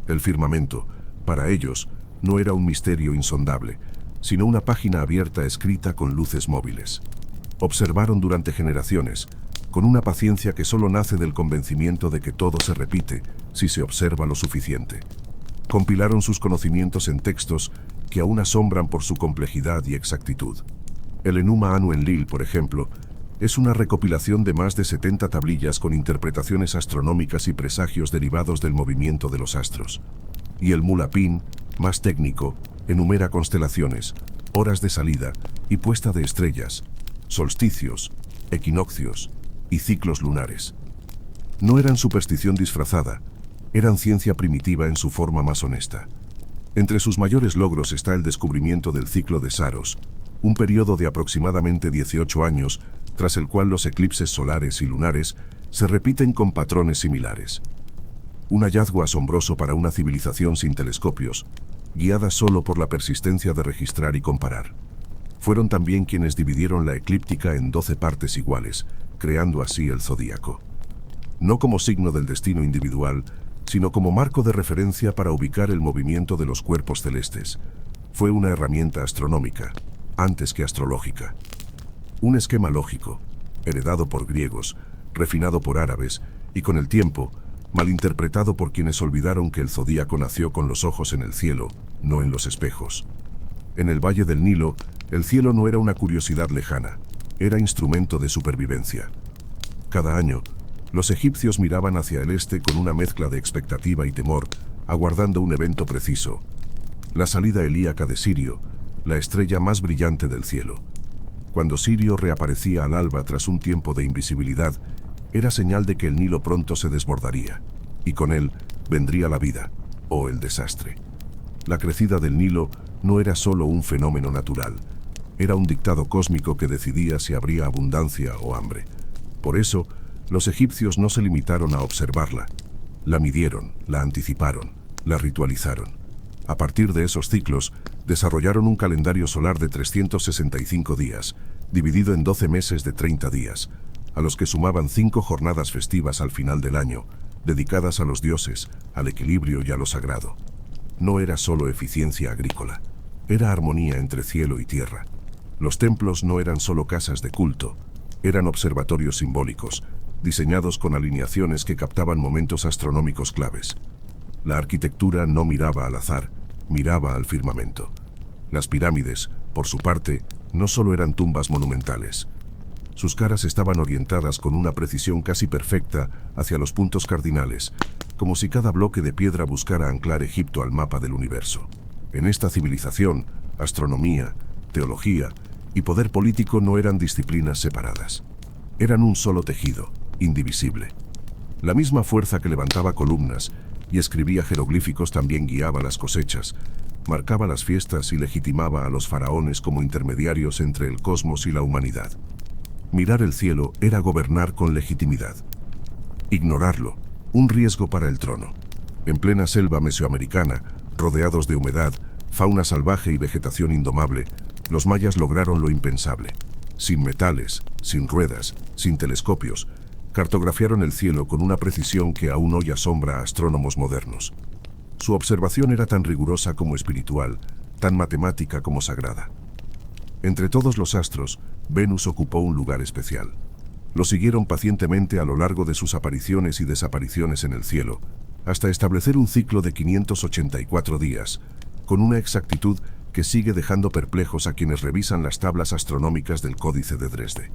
El firmamento, para ellos, no era un misterio insondable, sino una página abierta escrita con luces móviles. Observaron durante generaciones, con una paciencia que solo nace del convencimiento de que todo se repite, si se observa lo suficiente. Compilaron sus conocimientos en textos que aún asombran por su complejidad y exactitud. El Enuma Anu Enlil, por ejemplo, es una recopilación de más de 70 tablillas con interpretaciones astronómicas y presagios derivados del movimiento de los astros. Y el Mulapin, más técnico, enumera constelaciones, horas de salida y puesta de estrellas, solsticios, equinoccios y ciclos lunares. No eran superstición disfrazada, eran ciencia primitiva en su forma más honesta. Entre sus mayores logros está el descubrimiento del ciclo de Saros, un periodo de aproximadamente 18 años, tras el cual los eclipses solares y lunares se repiten con patrones similares. Un hallazgo asombroso para una civilización sin telescopios, guiada solo por la persistencia de registrar y comparar. Fueron también quienes dividieron la eclíptica en 12 partes iguales, creando así el zodíaco. No como signo del destino individual, sino como marco de referencia para ubicar el movimiento de los cuerpos celestes. Fue una herramienta astronómica, antes que astrológica. Un esquema lógico, heredado por griegos, refinado por árabes y con el tiempo, malinterpretado por quienes olvidaron que el zodíaco nació con los ojos en el cielo, no en los espejos. En el Valle del Nilo, el cielo no era una curiosidad lejana, era instrumento de supervivencia. Cada año, los egipcios miraban hacia el este con una mezcla de expectativa y temor, aguardando un evento preciso: la salida helíaca de Sirio, la estrella más brillante del cielo. Cuando Sirio reaparecía al alba tras un tiempo de invisibilidad, era señal de que el Nilo pronto se desbordaría, y con él vendría la vida, o el desastre. La crecida del Nilo no era solo un fenómeno natural, era un dictado cósmico que decidía si habría abundancia o hambre. Por eso, los egipcios no se limitaron a observarla, la midieron, la anticiparon, la ritualizaron. A partir de esos ciclos, desarrollaron un calendario solar de 365 días, dividido en 12 meses de 30 días, a los que sumaban 5 jornadas festivas al final del año, dedicadas a los dioses, al equilibrio y a lo sagrado. No era solo eficiencia agrícola, era armonía entre cielo y tierra. Los templos no eran solo casas de culto, eran observatorios simbólicos, diseñados con alineaciones que captaban momentos astronómicos claves. La arquitectura no miraba al azar, miraba al firmamento. Las pirámides, por su parte, no solo eran tumbas monumentales. Sus caras estaban orientadas con una precisión casi perfecta hacia los puntos cardinales, como si cada bloque de piedra buscara anclar Egipto al mapa del universo. En esta civilización, astronomía, teología y poder político no eran disciplinas separadas. Eran un solo tejido, indivisible. La misma fuerza que levantaba columnas y escribía jeroglíficos también guiaba las cosechas, marcaba las fiestas y legitimaba a los faraones como intermediarios entre el cosmos y la humanidad. Mirar el cielo era gobernar con legitimidad. Ignorarlo, un riesgo para el trono. En plena selva mesoamericana, rodeados de humedad, fauna salvaje y vegetación indomable, los mayas lograron lo impensable. Sin metales, sin ruedas, sin telescopios, cartografiaron el cielo con una precisión que aún hoy asombra a astrónomos modernos. Su observación era tan rigurosa como espiritual, tan matemática como sagrada. Entre todos los astros, Venus ocupó un lugar especial. Lo siguieron pacientemente a lo largo de sus apariciones y desapariciones en el cielo, hasta establecer un ciclo de 584 días, con una exactitud que sigue dejando perplejos a quienes revisan las tablas astronómicas del Códice de Dresde.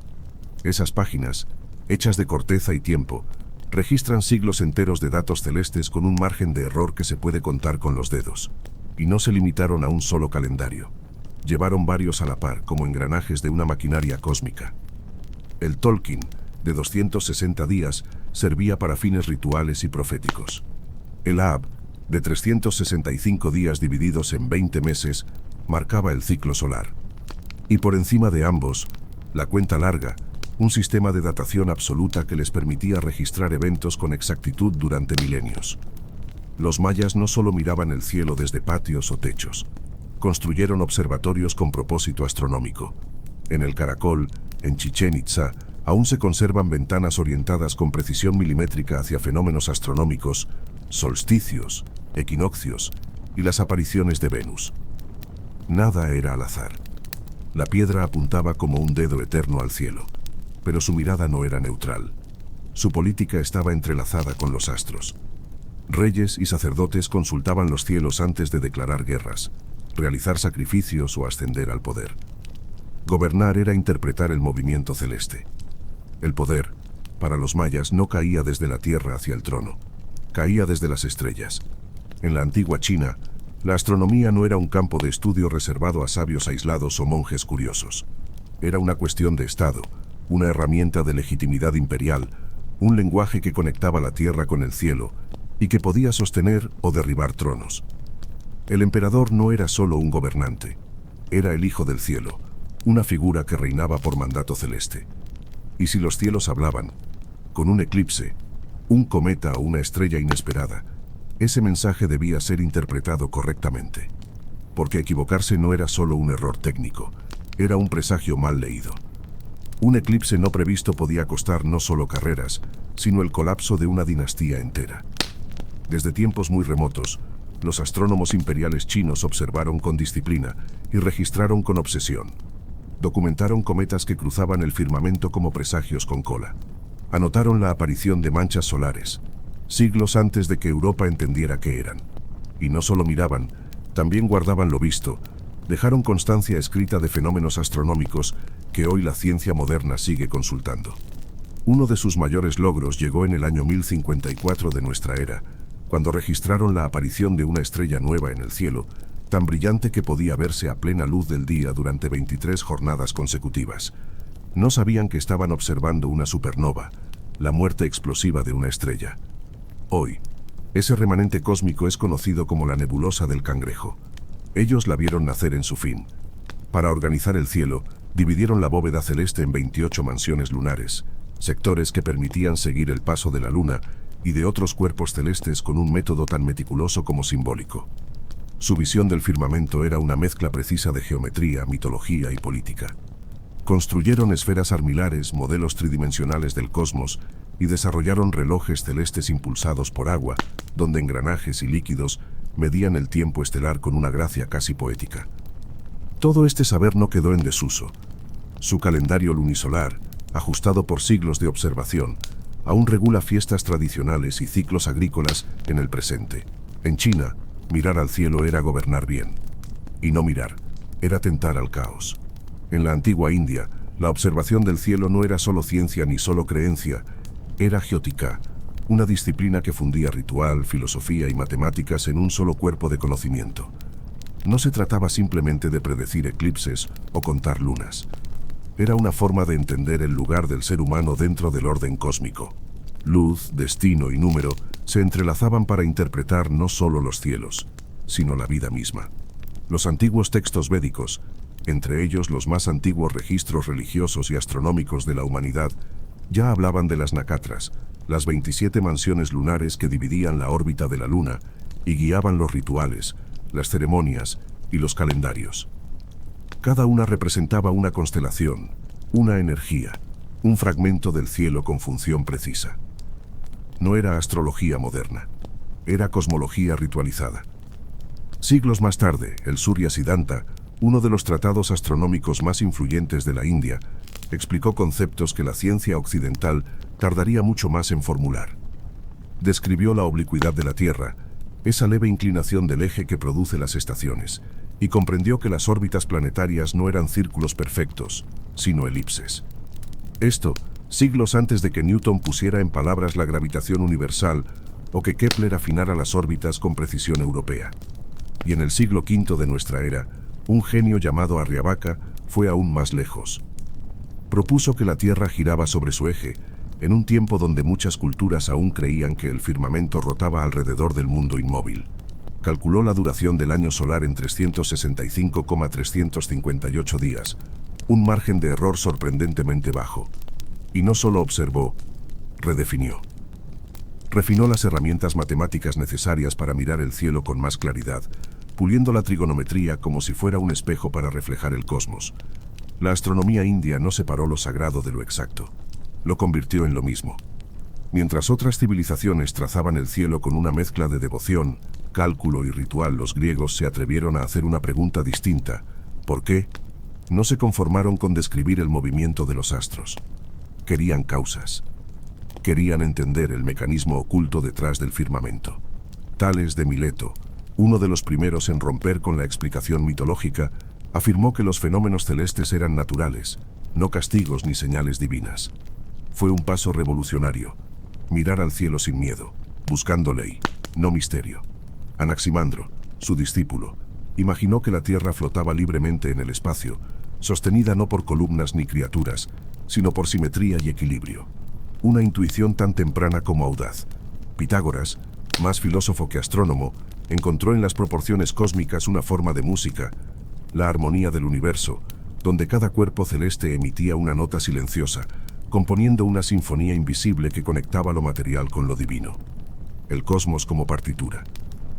Esas páginas, hechas de corteza y tiempo, registran siglos enteros de datos celestes con un margen de error que se puede contar con los dedos. Y no se limitaron a un solo calendario. Llevaron varios a la par, como engranajes de una maquinaria cósmica. El Tolkien, de 260 días, servía para fines rituales y proféticos. El Ab, de 365 días divididos en 20 meses, marcaba el ciclo solar. Y por encima de ambos, la cuenta larga, un sistema de datación absoluta que les permitía registrar eventos con exactitud durante milenios. Los mayas no solo miraban el cielo desde patios o techos, construyeron observatorios con propósito astronómico. En el Caracol, en Chichén Itzá, aún se conservan ventanas orientadas con precisión milimétrica hacia fenómenos astronómicos, solsticios, equinoccios y las apariciones de Venus. Nada era al azar. La piedra apuntaba como un dedo eterno al cielo, pero su mirada no era neutral. Su política estaba entrelazada con los astros. Reyes y sacerdotes consultaban los cielos antes de declarar guerras, realizar sacrificios o ascender al poder. Gobernar era interpretar el movimiento celeste. El poder, para los mayas, no caía desde la tierra hacia el trono, caía desde las estrellas. En la antigua China, la astronomía no era un campo de estudio reservado a sabios aislados o monjes curiosos. Era una cuestión de Estado, una herramienta de legitimidad imperial, un lenguaje que conectaba la tierra con el cielo y que podía sostener o derribar tronos. El emperador no era solo un gobernante, era el hijo del cielo, una figura que reinaba por mandato celeste. Y si los cielos hablaban, con un eclipse, un cometa o una estrella inesperada, ese mensaje debía ser interpretado correctamente. Porque equivocarse no era solo un error técnico, era un presagio mal leído. Un eclipse no previsto podía costar no solo carreras, sino el colapso de una dinastía entera. Desde tiempos muy remotos, los astrónomos imperiales chinos observaron con disciplina y registraron con obsesión. Documentaron cometas que cruzaban el firmamento como presagios con cola. Anotaron la aparición de manchas solares, siglos antes de que Europa entendiera qué eran. Y no solo miraban, también guardaban lo visto, dejaron constancia escrita de fenómenos astronómicos que hoy la ciencia moderna sigue consultando. Uno de sus mayores logros llegó en el año 1054 de nuestra era, cuando registraron la aparición de una estrella nueva en el cielo, tan brillante que podía verse a plena luz del día durante 23 jornadas consecutivas. No sabían que estaban observando una supernova, la muerte explosiva de una estrella. Hoy, ese remanente cósmico es conocido como la nebulosa del Cangrejo. Ellos la vieron nacer en su fin. Para organizar el cielo, dividieron la bóveda celeste en 28 mansiones lunares, sectores que permitían seguir el paso de la luna y de otros cuerpos celestes con un método tan meticuloso como simbólico. Su visión del firmamento era una mezcla precisa de geometría, mitología y política. Construyeron esferas armilares, modelos tridimensionales del cosmos, y desarrollaron relojes celestes impulsados por agua, donde engranajes y líquidos medían el tiempo estelar con una gracia casi poética. Todo este saber no quedó en desuso. Su calendario lunisolar, ajustado por siglos de observación, aún regula fiestas tradicionales y ciclos agrícolas en el presente. En China, mirar al cielo era gobernar bien. Y no mirar, era tentar al caos. En la antigua India, la observación del cielo no era solo ciencia ni solo creencia, era geotica, una disciplina que fundía ritual, filosofía y matemáticas en un solo cuerpo de conocimiento. No se trataba simplemente de predecir eclipses o contar lunas. Era una forma de entender el lugar del ser humano dentro del orden cósmico. Luz, destino y número se entrelazaban para interpretar no solo los cielos, sino la vida misma. Los antiguos textos védicos, entre ellos los más antiguos registros religiosos y astronómicos de la humanidad, ya hablaban de las nakatras, las 27 mansiones lunares que dividían la órbita de la luna y guiaban los rituales, las ceremonias y los calendarios. Cada una representaba una constelación, una energía, un fragmento del cielo con función precisa. No era astrología moderna, era cosmología ritualizada. Siglos más tarde, el Surya Siddhanta, uno de los tratados astronómicos más influyentes de la India, explicó conceptos que la ciencia occidental tardaría mucho más en formular. Describió la oblicuidad de la Tierra, esa leve inclinación del eje que produce las estaciones, y comprendió que las órbitas planetarias no eran círculos perfectos, sino elipses. Esto, siglos antes de que Newton pusiera en palabras la gravitación universal o que Kepler afinara las órbitas con precisión europea. Y en el siglo V de nuestra era, un genio llamado Aryabhata fue aún más lejos. Propuso que la Tierra giraba sobre su eje, en un tiempo donde muchas culturas aún creían que el firmamento rotaba alrededor del mundo inmóvil. Calculó la duración del año solar en 365,358 días, un margen de error sorprendentemente bajo. Y no solo observó, redefinió. Refinó las herramientas matemáticas necesarias para mirar el cielo con más claridad, puliendo la trigonometría como si fuera un espejo para reflejar el cosmos. La astronomía india no separó lo sagrado de lo exacto, lo convirtió en lo mismo. Mientras otras civilizaciones trazaban el cielo con una mezcla de devoción, cálculo y ritual, los griegos se atrevieron a hacer una pregunta distinta. ¿Por qué? No se conformaron con describir el movimiento de los astros. Querían causas. Querían entender el mecanismo oculto detrás del firmamento. Tales de Mileto, uno de los primeros en romper con la explicación mitológica, afirmó que los fenómenos celestes eran naturales, no castigos ni señales divinas. Fue un paso revolucionario, mirar al cielo sin miedo, buscando ley, no misterio. Anaximandro, su discípulo, imaginó que la Tierra flotaba libremente en el espacio, sostenida no por columnas ni criaturas, sino por simetría y equilibrio. Una intuición tan temprana como audaz. Pitágoras, más filósofo que astrónomo, encontró en las proporciones cósmicas una forma de música, la armonía del universo, donde cada cuerpo celeste emitía una nota silenciosa, componiendo una sinfonía invisible que conectaba lo material con lo divino. El cosmos como partitura.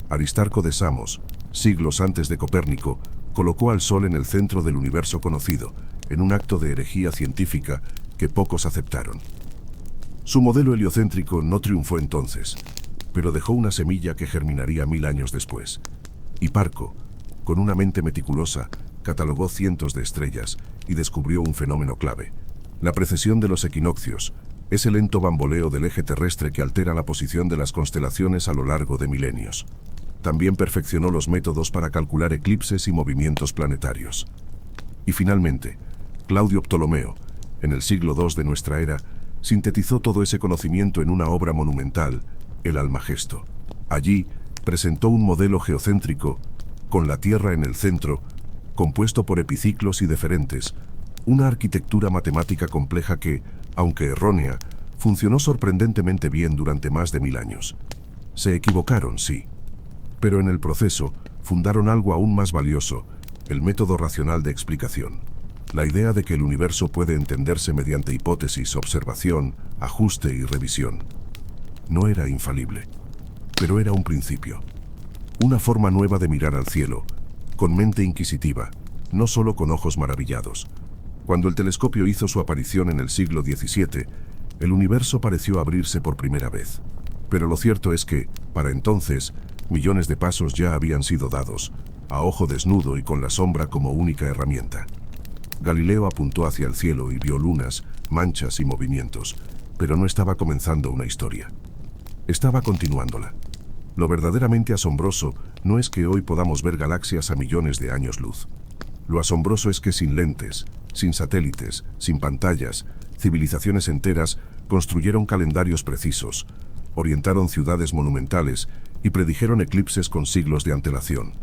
Aristarco de Samos, siglos antes de Copérnico, colocó al Sol en el centro del universo conocido, en un acto de herejía científica que pocos aceptaron. Su modelo heliocéntrico no triunfó entonces, pero dejó una semilla que germinaría 1000 años después. Hiparco, con una mente meticulosa, catalogó cientos de estrellas y descubrió un fenómeno clave. La precesión de los equinoccios, ese lento bamboleo del eje terrestre que altera la posición de las constelaciones a lo largo de milenios. También perfeccionó los métodos para calcular eclipses y movimientos planetarios. Y finalmente, Claudio Ptolomeo, en el siglo II de nuestra era, sintetizó todo ese conocimiento en una obra monumental, el Almagesto. Allí, presentó un modelo geocéntrico, con la Tierra en el centro, compuesto por epiciclos y deferentes, una arquitectura matemática compleja que, aunque errónea, funcionó sorprendentemente bien durante más de 1000 años. Se equivocaron, sí, pero en el proceso fundaron algo aún más valioso, el método racional de explicación. La idea de que el universo puede entenderse mediante hipótesis, observación, ajuste y revisión. No era infalible, pero era un principio. Una forma nueva de mirar al cielo, con mente inquisitiva, no solo con ojos maravillados. Cuando el telescopio hizo su aparición en el siglo XVII, el universo pareció abrirse por primera vez. Pero lo cierto es que, para entonces, millones de pasos ya habían sido dados, a ojo desnudo y con la sombra como única herramienta. Galileo apuntó hacia el cielo y vio lunas, manchas y movimientos, pero no estaba comenzando una historia. Estaba continuándola. Lo verdaderamente asombroso no es que hoy podamos ver galaxias a millones de años luz. Lo asombroso es que sin lentes, sin satélites, sin pantallas, civilizaciones enteras construyeron calendarios precisos, orientaron ciudades monumentales y predijeron eclipses con siglos de antelación.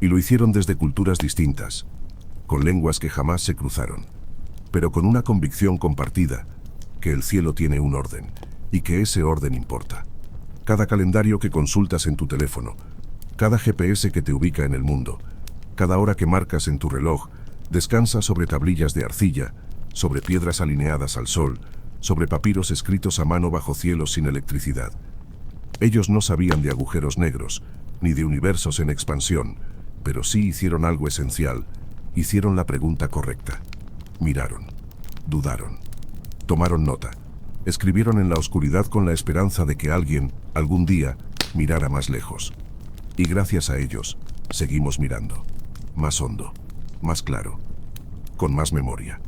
Y lo hicieron desde culturas distintas, con lenguas que jamás se cruzaron, pero con una convicción compartida, que el cielo tiene un orden, y que ese orden importa. Cada calendario que consultas en tu teléfono, cada GPS que te ubica en el mundo, cada hora que marcas en tu reloj, descansa sobre tablillas de arcilla, sobre piedras alineadas al sol, sobre papiros escritos a mano bajo cielos sin electricidad. Ellos no sabían de agujeros negros, ni de universos en expansión, pero sí hicieron algo esencial, hicieron la pregunta correcta. Miraron, dudaron, tomaron nota, escribieron en la oscuridad con la esperanza de que alguien, algún día, mirara más lejos. Y gracias a ellos, seguimos mirando. Más hondo, más claro, con más memoria.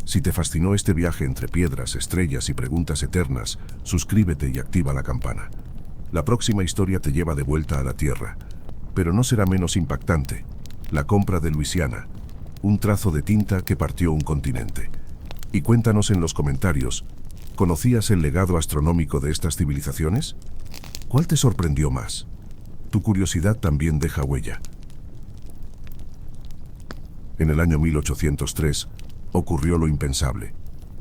Si te fascinó este viaje entre piedras, estrellas y preguntas eternas, suscríbete y activa la campana. La próxima historia te lleva de vuelta a la Tierra, pero no será menos impactante. La compra de Luisiana, un trazo de tinta que partió un continente. Y cuéntanos en los comentarios, ¿conocías el legado astronómico de estas civilizaciones? ¿Cuál te sorprendió más? Tu curiosidad también deja huella. En el año 1803, ocurrió lo impensable.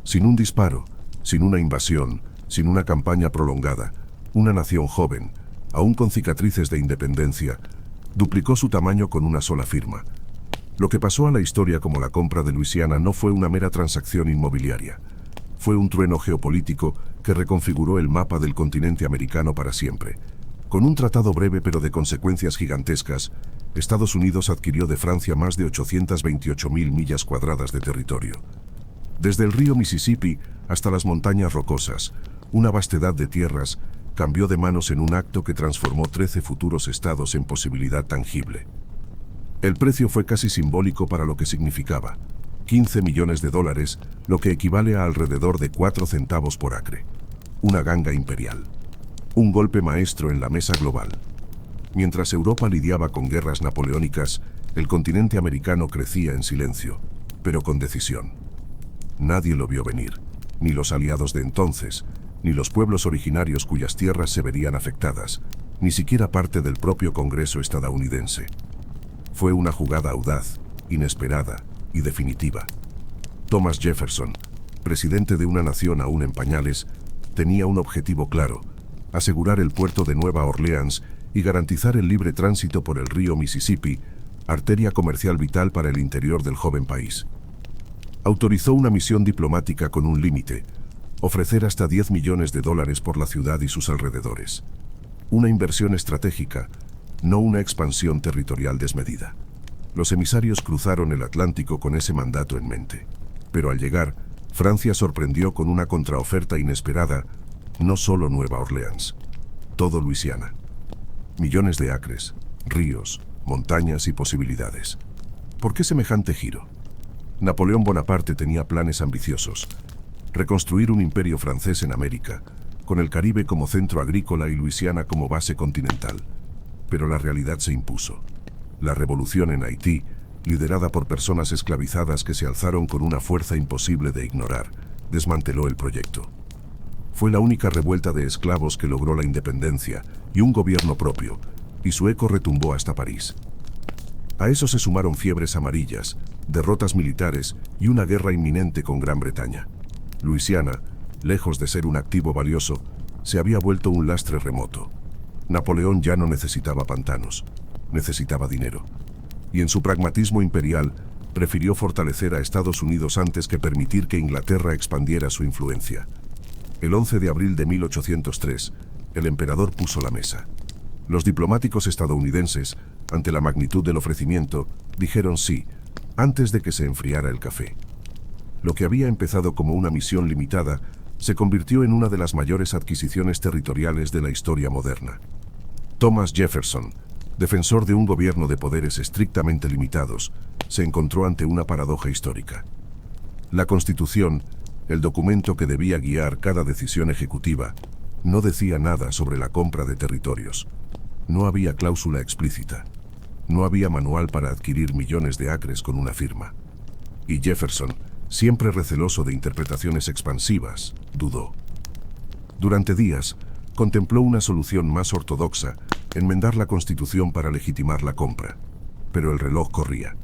Sin un disparo, sin una invasión, sin una campaña prolongada, una nación joven, aún con cicatrices de independencia, duplicó su tamaño con una sola firma. Lo que pasó a la historia como la compra de Luisiana no fue una mera transacción inmobiliaria. Fue un trueno geopolítico que reconfiguró el mapa del continente americano para siempre. Con un tratado breve pero de consecuencias gigantescas, Estados Unidos adquirió de Francia más de 828.000 millas cuadradas de territorio. Desde el río Mississippi hasta las montañas rocosas, una vastedad de tierras cambió de manos en un acto que transformó 13 futuros estados en posibilidad tangible. El precio fue casi simbólico para lo que significaba: 15 millones de dólares, lo que equivale a alrededor de 4 centavos por acre. Una ganga imperial. Un golpe maestro en la mesa global. Mientras Europa lidiaba con guerras napoleónicas, el continente americano crecía en silencio, pero con decisión. Nadie lo vio venir, ni los aliados de entonces, ni los pueblos originarios cuyas tierras se verían afectadas, ni siquiera parte del propio Congreso estadounidense. Fue una jugada audaz, inesperada y definitiva. Thomas Jefferson, presidente de una nación aún en pañales, tenía un objetivo claro: asegurar el puerto de Nueva Orleans y garantizar el libre tránsito por el río Mississippi, arteria comercial vital para el interior del joven país. Autorizó una misión diplomática con un límite: ofrecer hasta $10 millones por la ciudad y sus alrededores. Una inversión estratégica, no una expansión territorial desmedida. Los emisarios cruzaron el Atlántico con ese mandato en mente. Pero al llegar, Francia sorprendió con una contraoferta inesperada: no solo Nueva Orleans, todo Luisiana. Millones de acres, ríos, montañas y posibilidades. ¿Por qué semejante giro? Napoleón Bonaparte tenía planes ambiciosos: reconstruir un imperio francés en América, con el Caribe como centro agrícola y Luisiana como base continental. Pero la realidad se impuso. La revolución en Haití, liderada por personas esclavizadas que se alzaron con una fuerza imposible de ignorar, desmanteló el proyecto. Fue la única revuelta de esclavos que logró la independencia y un gobierno propio, y su eco retumbó hasta París. A eso se sumaron fiebres amarillas, derrotas militares y una guerra inminente con Gran Bretaña. Luisiana, lejos de ser un activo valioso, se había vuelto un lastre remoto. Napoleón ya no necesitaba pantanos, necesitaba dinero. Y en su pragmatismo imperial, prefirió fortalecer a Estados Unidos antes que permitir que Inglaterra expandiera su influencia. El 11 de abril de 1803, el emperador puso la mesa. Los diplomáticos estadounidenses, ante la magnitud del ofrecimiento, dijeron sí, antes de que se enfriara el café. Lo que había empezado como una misión limitada, se convirtió en una de las mayores adquisiciones territoriales de la historia moderna. Thomas Jefferson, defensor de un gobierno de poderes estrictamente limitados, se encontró ante una paradoja histórica. La Constitución, el documento que debía guiar cada decisión ejecutiva, no decía nada sobre la compra de territorios. No había cláusula explícita. No había manual para adquirir millones de acres con una firma. Y Jefferson, siempre receloso de interpretaciones expansivas, dudó. Durante días, contempló una solución más ortodoxa: enmendar la Constitución para legitimar la compra. Pero el reloj corría.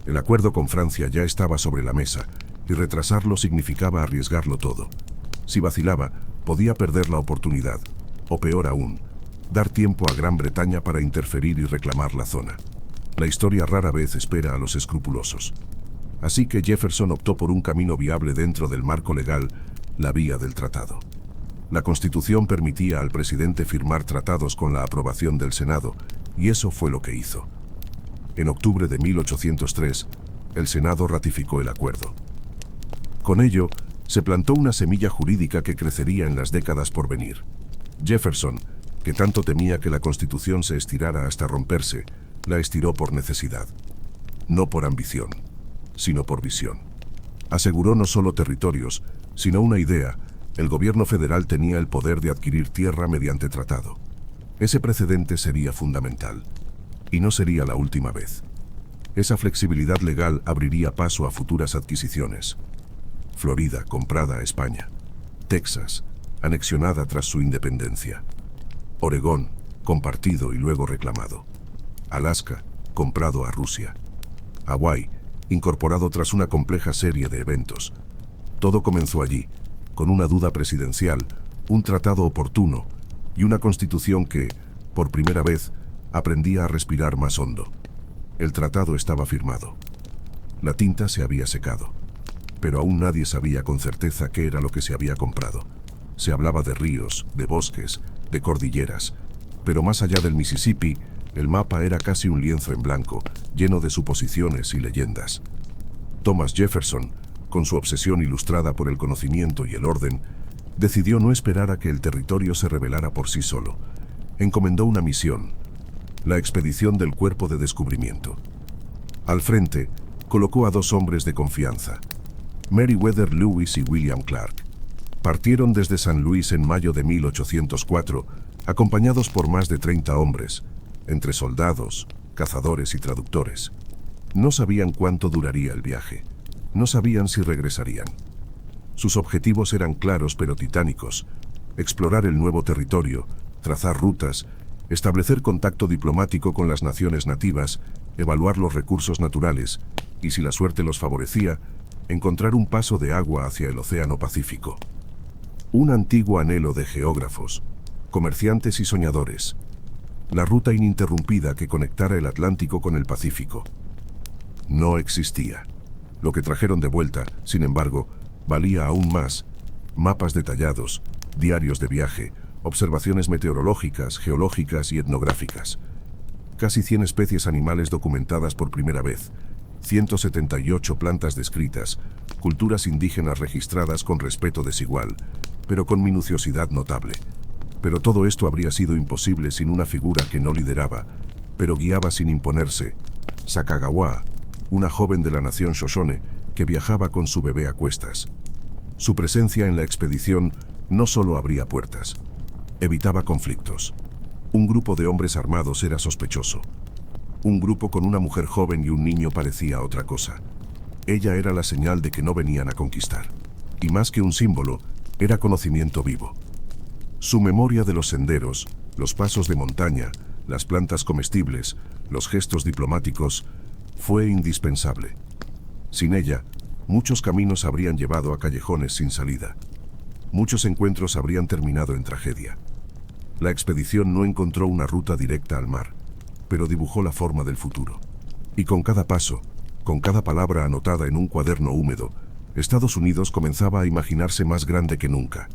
El acuerdo con Francia ya estaba sobre la mesa, y retrasarlo significaba arriesgarlo todo. Si vacilaba, podía perder la oportunidad, o peor aún, dar tiempo a Gran Bretaña para interferir y reclamar la zona. La historia rara vez espera a los escrupulosos. Así que Jefferson optó por un camino viable dentro del marco legal: la vía del tratado. La Constitución permitía al presidente firmar tratados con la aprobación del Senado, y eso fue lo que hizo. En octubre de 1803, el Senado ratificó el acuerdo. Con ello, se plantó una semilla jurídica que crecería en las décadas por venir. Jefferson, que tanto temía que la Constitución se estirara hasta romperse, la estiró por necesidad. No por ambición, sino por visión. Aseguró no solo territorios, sino una idea: el gobierno federal tenía el poder de adquirir tierra mediante tratado. Ese precedente sería fundamental. Y no sería la última vez. Esa flexibilidad legal abriría paso a futuras adquisiciones. Florida, comprada a España. Texas, anexionada tras su independencia. Oregón, compartido y luego reclamado. Alaska, comprado a Rusia. Hawái, incorporado tras una compleja serie de eventos. Todo comenzó allí, con una duda presidencial, un tratado oportuno y una constitución que, por primera vez, aprendía a respirar más hondo. El tratado estaba firmado. La tinta se había secado. Pero aún nadie sabía con certeza qué era lo que se había comprado. Se hablaba de ríos, de bosques, de cordilleras, pero más allá del Mississippi, el mapa era casi un lienzo en blanco, lleno de suposiciones y leyendas. Thomas Jefferson, con su obsesión ilustrada por el conocimiento y el orden, decidió no esperar a que el territorio se revelara por sí solo. Encomendó una misión: la expedición del Cuerpo de Descubrimiento. Al frente, colocó a dos hombres de confianza: Meriwether Lewis y William Clark. Partieron desde San Luis en mayo de 1804, acompañados por más de 30 hombres, entre soldados, cazadores y traductores. No sabían cuánto duraría el viaje. No sabían si regresarían. Sus objetivos eran claros pero titánicos: explorar el nuevo territorio, trazar rutas, establecer contacto diplomático con las naciones nativas, evaluar los recursos naturales y, si la suerte los favorecía, encontrar un paso de agua hacia el Océano Pacífico. Un antiguo anhelo de geógrafos, comerciantes y soñadores. La ruta ininterrumpida que conectara el Atlántico con el Pacífico. No existía. Lo que trajeron de vuelta, sin embargo, valía aún más: mapas detallados, diarios de viaje, observaciones meteorológicas, geológicas y etnográficas. Casi 100 especies animales documentadas por primera vez, 178 plantas descritas, culturas indígenas registradas con respeto desigual, pero con minuciosidad notable. Pero todo esto habría sido imposible sin una figura que no lideraba, pero guiaba sin imponerse: Sacagawea, una joven de la nación Shoshone que viajaba con su bebé a cuestas. Su presencia en la expedición no solo abría puertas, evitaba conflictos. Un grupo de hombres armados era sospechoso. Un grupo con una mujer joven y un niño parecía otra cosa. Ella era la señal de que no venían a conquistar. Y más que un símbolo, era conocimiento vivo. Su memoria de los senderos, los pasos de montaña, las plantas comestibles, los gestos diplomáticos, fue indispensable. Sin ella, muchos caminos habrían llevado a callejones sin salida. Muchos encuentros habrían terminado en tragedia. La expedición no encontró una ruta directa al mar, pero dibujó la forma del futuro. Y con cada paso, con cada palabra anotada en un cuaderno húmedo, Estados Unidos comenzaba a imaginarse más grande que nunca.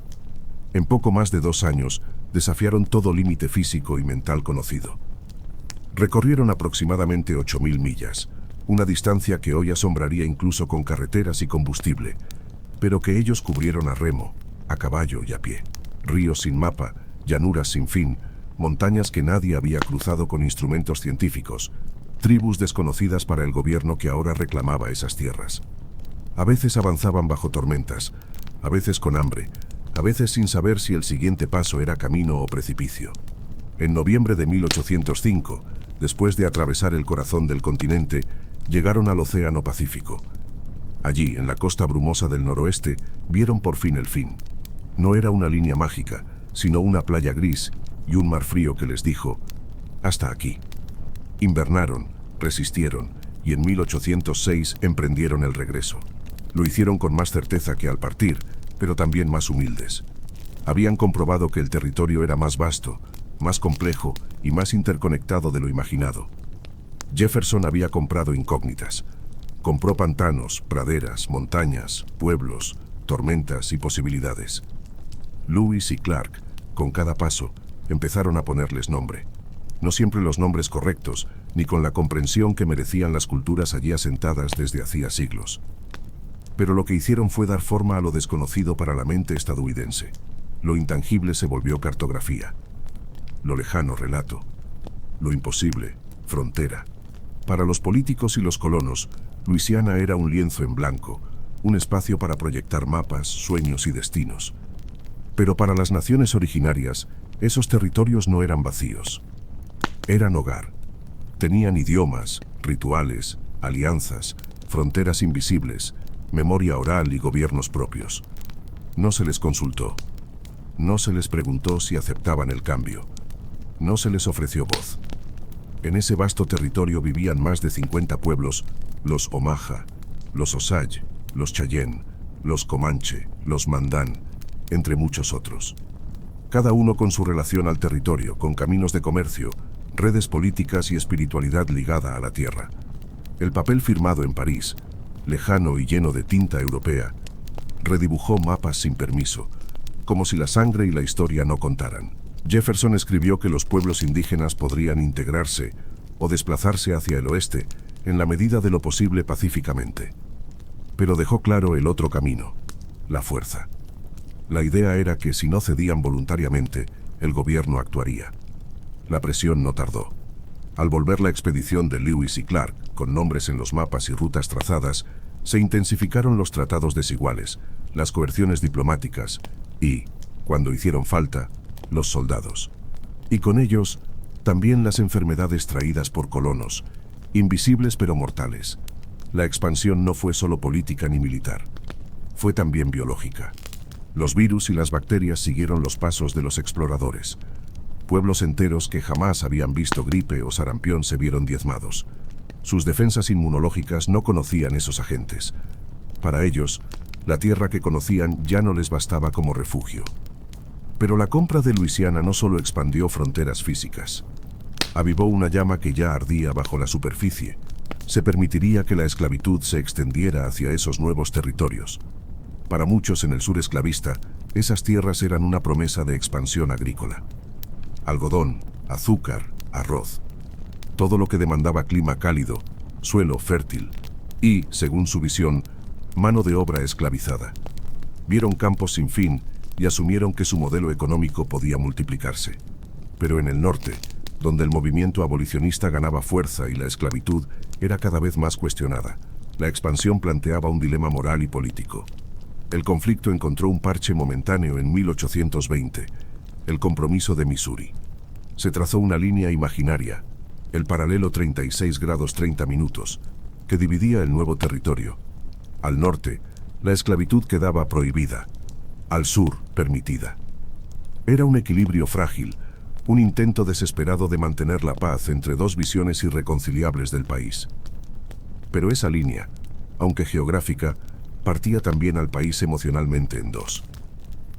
En poco más de 2 años, desafiaron todo límite físico y mental conocido. Recorrieron aproximadamente 8.000 millas, una distancia que hoy asombraría incluso con carreteras y combustible, pero que ellos cubrieron a remo, a caballo y a pie. Ríos sin mapa, llanuras sin fin, montañas que nadie había cruzado con instrumentos científicos, tribus desconocidas para el gobierno que ahora reclamaba esas tierras. A veces avanzaban bajo tormentas, a veces con hambre, a veces sin saber si el siguiente paso era camino o precipicio. En noviembre de 1805, después de atravesar el corazón del continente, llegaron al Océano Pacífico. Allí, en la costa brumosa del noroeste, vieron por fin el fin. No era una línea mágica, sino una playa gris y un mar frío que les dijo: hasta aquí. Invernaron, resistieron, y en 1806 emprendieron el regreso. Lo hicieron con más certeza que al partir, pero también más humildes. Habían comprobado que el territorio era más vasto, más complejo y más interconectado de lo imaginado. Jefferson había comprado incógnitas. Compró pantanos, praderas, montañas, pueblos, tormentas y posibilidades. Lewis y Clark, con cada paso, empezaron a ponerles nombre. No siempre los nombres correctos, ni con la comprensión que merecían las culturas allí asentadas desde hacía siglos. Pero lo que hicieron fue dar forma a lo desconocido para la mente estadounidense. Lo intangible se volvió cartografía. Lo lejano, relato. Lo imposible, frontera. Para los políticos y los colonos, Luisiana era un lienzo en blanco, un espacio para proyectar mapas, sueños y destinos. Pero para las naciones originarias, esos territorios no eran vacíos. Eran hogar. Tenían idiomas, rituales, alianzas, fronteras invisibles, memoria oral y gobiernos propios. No se les consultó. No se les preguntó si aceptaban el cambio. No se les ofreció voz. En ese vasto territorio vivían más de 50 pueblos: los Omaha, los Osage, los Cheyenne, los Comanche, los Mandan, entre muchos otros. Cada uno con su relación al territorio, con caminos de comercio, redes políticas y espiritualidad ligada a la tierra. El papel firmado en París, lejano y lleno de tinta europea, redibujó mapas sin permiso, como si la sangre y la historia no contaran. Jefferson escribió que los pueblos indígenas podrían integrarse o desplazarse hacia el oeste en la medida de lo posible pacíficamente. Pero dejó claro el otro camino: la fuerza. La idea era que si no cedían voluntariamente, el gobierno actuaría. La presión no tardó. Al volver la expedición de Lewis y Clark, con nombres en los mapas y rutas trazadas, se intensificaron los tratados desiguales, las coerciones diplomáticas y, cuando hicieron falta, los soldados. Y con ellos, También las enfermedades traídas por colonos, invisibles pero mortales. La expansión no fue solo política ni militar, fue también biológica. Los virus y las bacterias siguieron los pasos de los exploradores. Pueblos enteros que jamás habían visto gripe o sarampión se vieron diezmados. Sus defensas inmunológicas no conocían esos agentes. Para ellos, la tierra que conocían ya no les bastaba como refugio. Pero la compra de Luisiana no solo expandió fronteras físicas. Avivó una llama que ya ardía bajo la superficie. Se permitiría que la esclavitud se extendiera hacia esos nuevos territorios. Para muchos en el sur esclavista, esas tierras eran una promesa de expansión agrícola. Algodón, azúcar, arroz. Todo lo que demandaba clima cálido, suelo fértil y, según su visión, mano de obra esclavizada. Vieron campos sin fin y asumieron que su modelo económico podía multiplicarse. Pero en el norte, donde el movimiento abolicionista ganaba fuerza y la esclavitud era cada vez más cuestionada, la expansión planteaba un dilema moral y político. El conflicto encontró un parche momentáneo en 1820, el compromiso de Missouri. Se trazó una línea imaginaria, el paralelo 36 grados 30 minutos, que dividía el nuevo territorio. Al norte, la esclavitud quedaba prohibida, al sur, permitida. Era un equilibrio frágil, un intento desesperado de mantener la paz entre dos visiones irreconciliables del país. Pero esa línea, aunque geográfica, partía también al país emocionalmente en dos.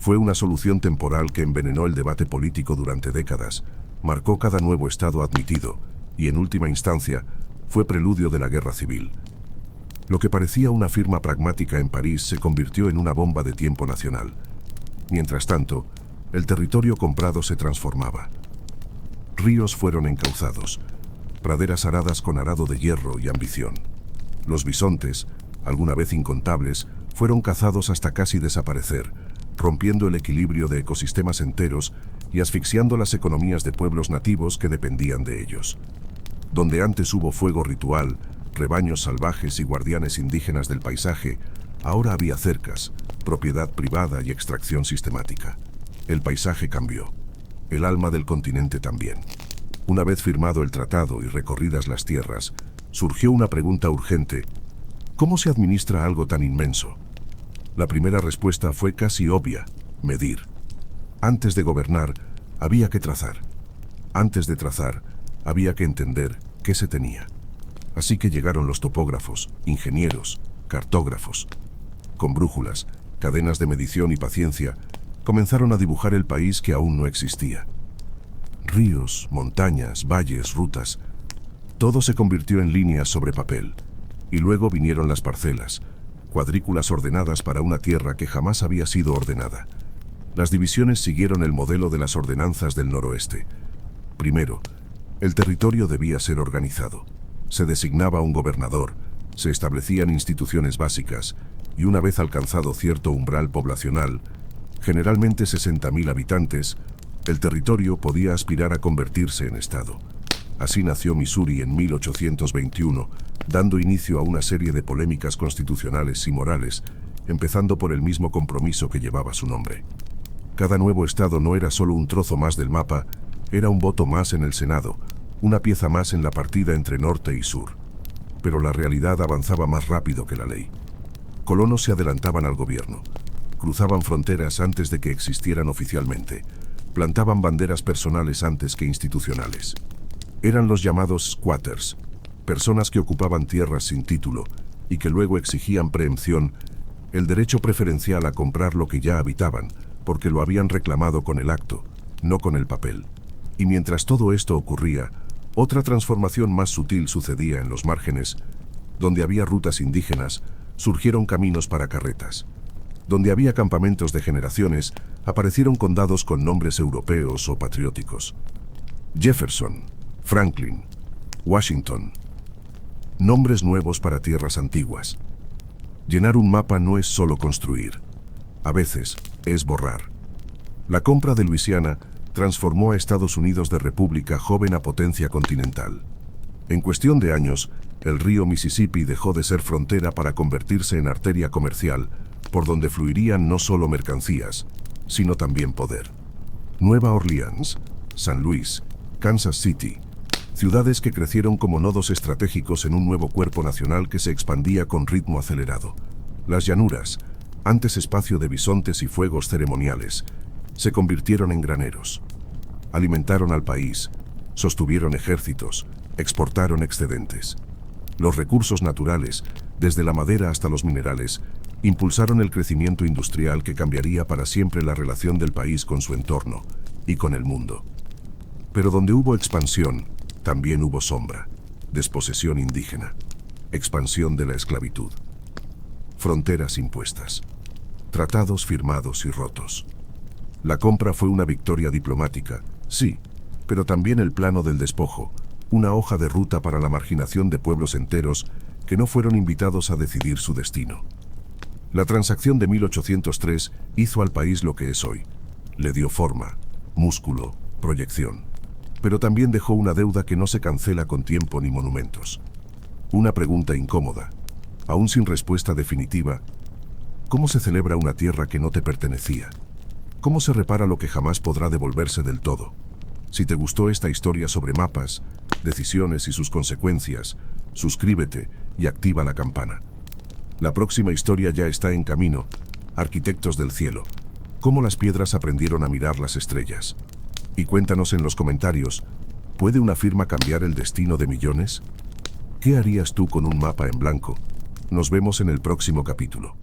Fue una solución temporal que envenenó el debate político durante décadas, marcó cada nuevo estado admitido y, en última instancia, fue preludio de la guerra civil. Lo que parecía una firma pragmática en París se convirtió en una bomba de tiempo nacional. Mientras tanto, el territorio comprado se transformaba. Ríos fueron encauzados, praderas aradas con arado de hierro y ambición. Los bisontes, alguna vez incontables, fueron cazados hasta casi desaparecer, rompiendo el equilibrio de ecosistemas enteros y asfixiando las economías de pueblos nativos que dependían de ellos. Donde antes hubo fuego ritual, rebaños salvajes y guardianes indígenas del paisaje, ahora había cercas, propiedad privada y extracción sistemática. El paisaje cambió. El alma del continente también. Una vez firmado el tratado y recorridas las tierras, surgió una pregunta urgente: ¿cómo se administra algo tan inmenso? La primera respuesta fue casi obvia: medir. Antes de gobernar, había que trazar. Antes de trazar, había que entender qué se tenía. Así que llegaron los topógrafos, ingenieros, cartógrafos. Con brújulas, cadenas de medición y paciencia, comenzaron a dibujar el país que aún no existía. Ríos, montañas, valles, rutas. Todo se convirtió en líneas sobre papel. Y luego vinieron las parcelas, cuadrículas ordenadas para una tierra que jamás había sido ordenada. Las divisiones siguieron el modelo de las ordenanzas del noroeste. Primero, el territorio debía ser organizado. Se designaba un gobernador, se establecían instituciones básicas, y una vez alcanzado cierto umbral poblacional, generalmente 60.000 habitantes, el territorio podía aspirar a convertirse en estado. Así nació Missouri en 1821, dando inicio a una serie de polémicas constitucionales y morales, empezando por el mismo compromiso que llevaba su nombre. Cada nuevo estado no era solo un trozo más del mapa, era un voto más en el Senado, una pieza más en la partida entre norte y sur. Pero la realidad avanzaba más rápido que la ley. Colonos se adelantaban al gobierno, cruzaban fronteras antes de que existieran oficialmente, plantaban banderas personales antes que institucionales. Eran los llamados squatters, personas que ocupaban tierras sin título y que luego exigían preempción, el derecho preferencial a comprar lo que ya habitaban, porque lo habían reclamado con el acto, no con el papel. Y mientras todo esto ocurría, otra transformación más sutil sucedía en los márgenes. Donde había rutas indígenas, surgieron caminos para carretas. Donde había campamentos de generaciones, aparecieron condados con nombres europeos o patrióticos. Jefferson, Franklin, Washington. Nombres nuevos para tierras antiguas. Llenar un mapa no es solo construir. A veces, es borrar. La compra de Luisiana transformó a Estados Unidos de república joven a potencia continental. En cuestión de años, el río Mississippi dejó de ser frontera para convertirse en arteria comercial, por donde fluirían no solo mercancías, sino también poder. Nueva Orleans, San Luis Kansas City. Ciudades que crecieron como nodos estratégicos en un nuevo cuerpo nacional que se expandía con ritmo acelerado. Las llanuras, antes espacio de bisontes y fuegos ceremoniales, se convirtieron en graneros. Alimentaron al país, sostuvieron ejércitos, exportaron excedentes. Los recursos naturales, desde la madera hasta los minerales, impulsaron el crecimiento industrial que cambiaría para siempre la relación del país con su entorno y con el mundo. Pero donde hubo expansión, también hubo sombra, desposesión indígena, expansión de la esclavitud, fronteras impuestas, tratados firmados y rotos. La compra fue una victoria diplomática, sí, pero también el plano del despojo, una hoja de ruta para la marginación de pueblos enteros que no fueron invitados a decidir su destino. La transacción de 1803 hizo al país lo que es hoy. Le dio forma, músculo, proyección. Pero también dejó una deuda que no se cancela con tiempo ni monumentos. Una pregunta incómoda, aún sin respuesta definitiva. ¿Cómo se celebra una tierra que no te pertenecía? ¿Cómo se repara lo que jamás podrá devolverse del todo? Si te gustó esta historia sobre mapas, decisiones y sus consecuencias, suscríbete y activa la campana. La próxima historia ya está en camino. Arquitectos del cielo. ¿Cómo las piedras aprendieron a mirar las estrellas? Y cuéntanos en los comentarios, ¿puede una firma cambiar el destino de millones? ¿Qué harías tú con un mapa en blanco? Nos vemos en el próximo capítulo.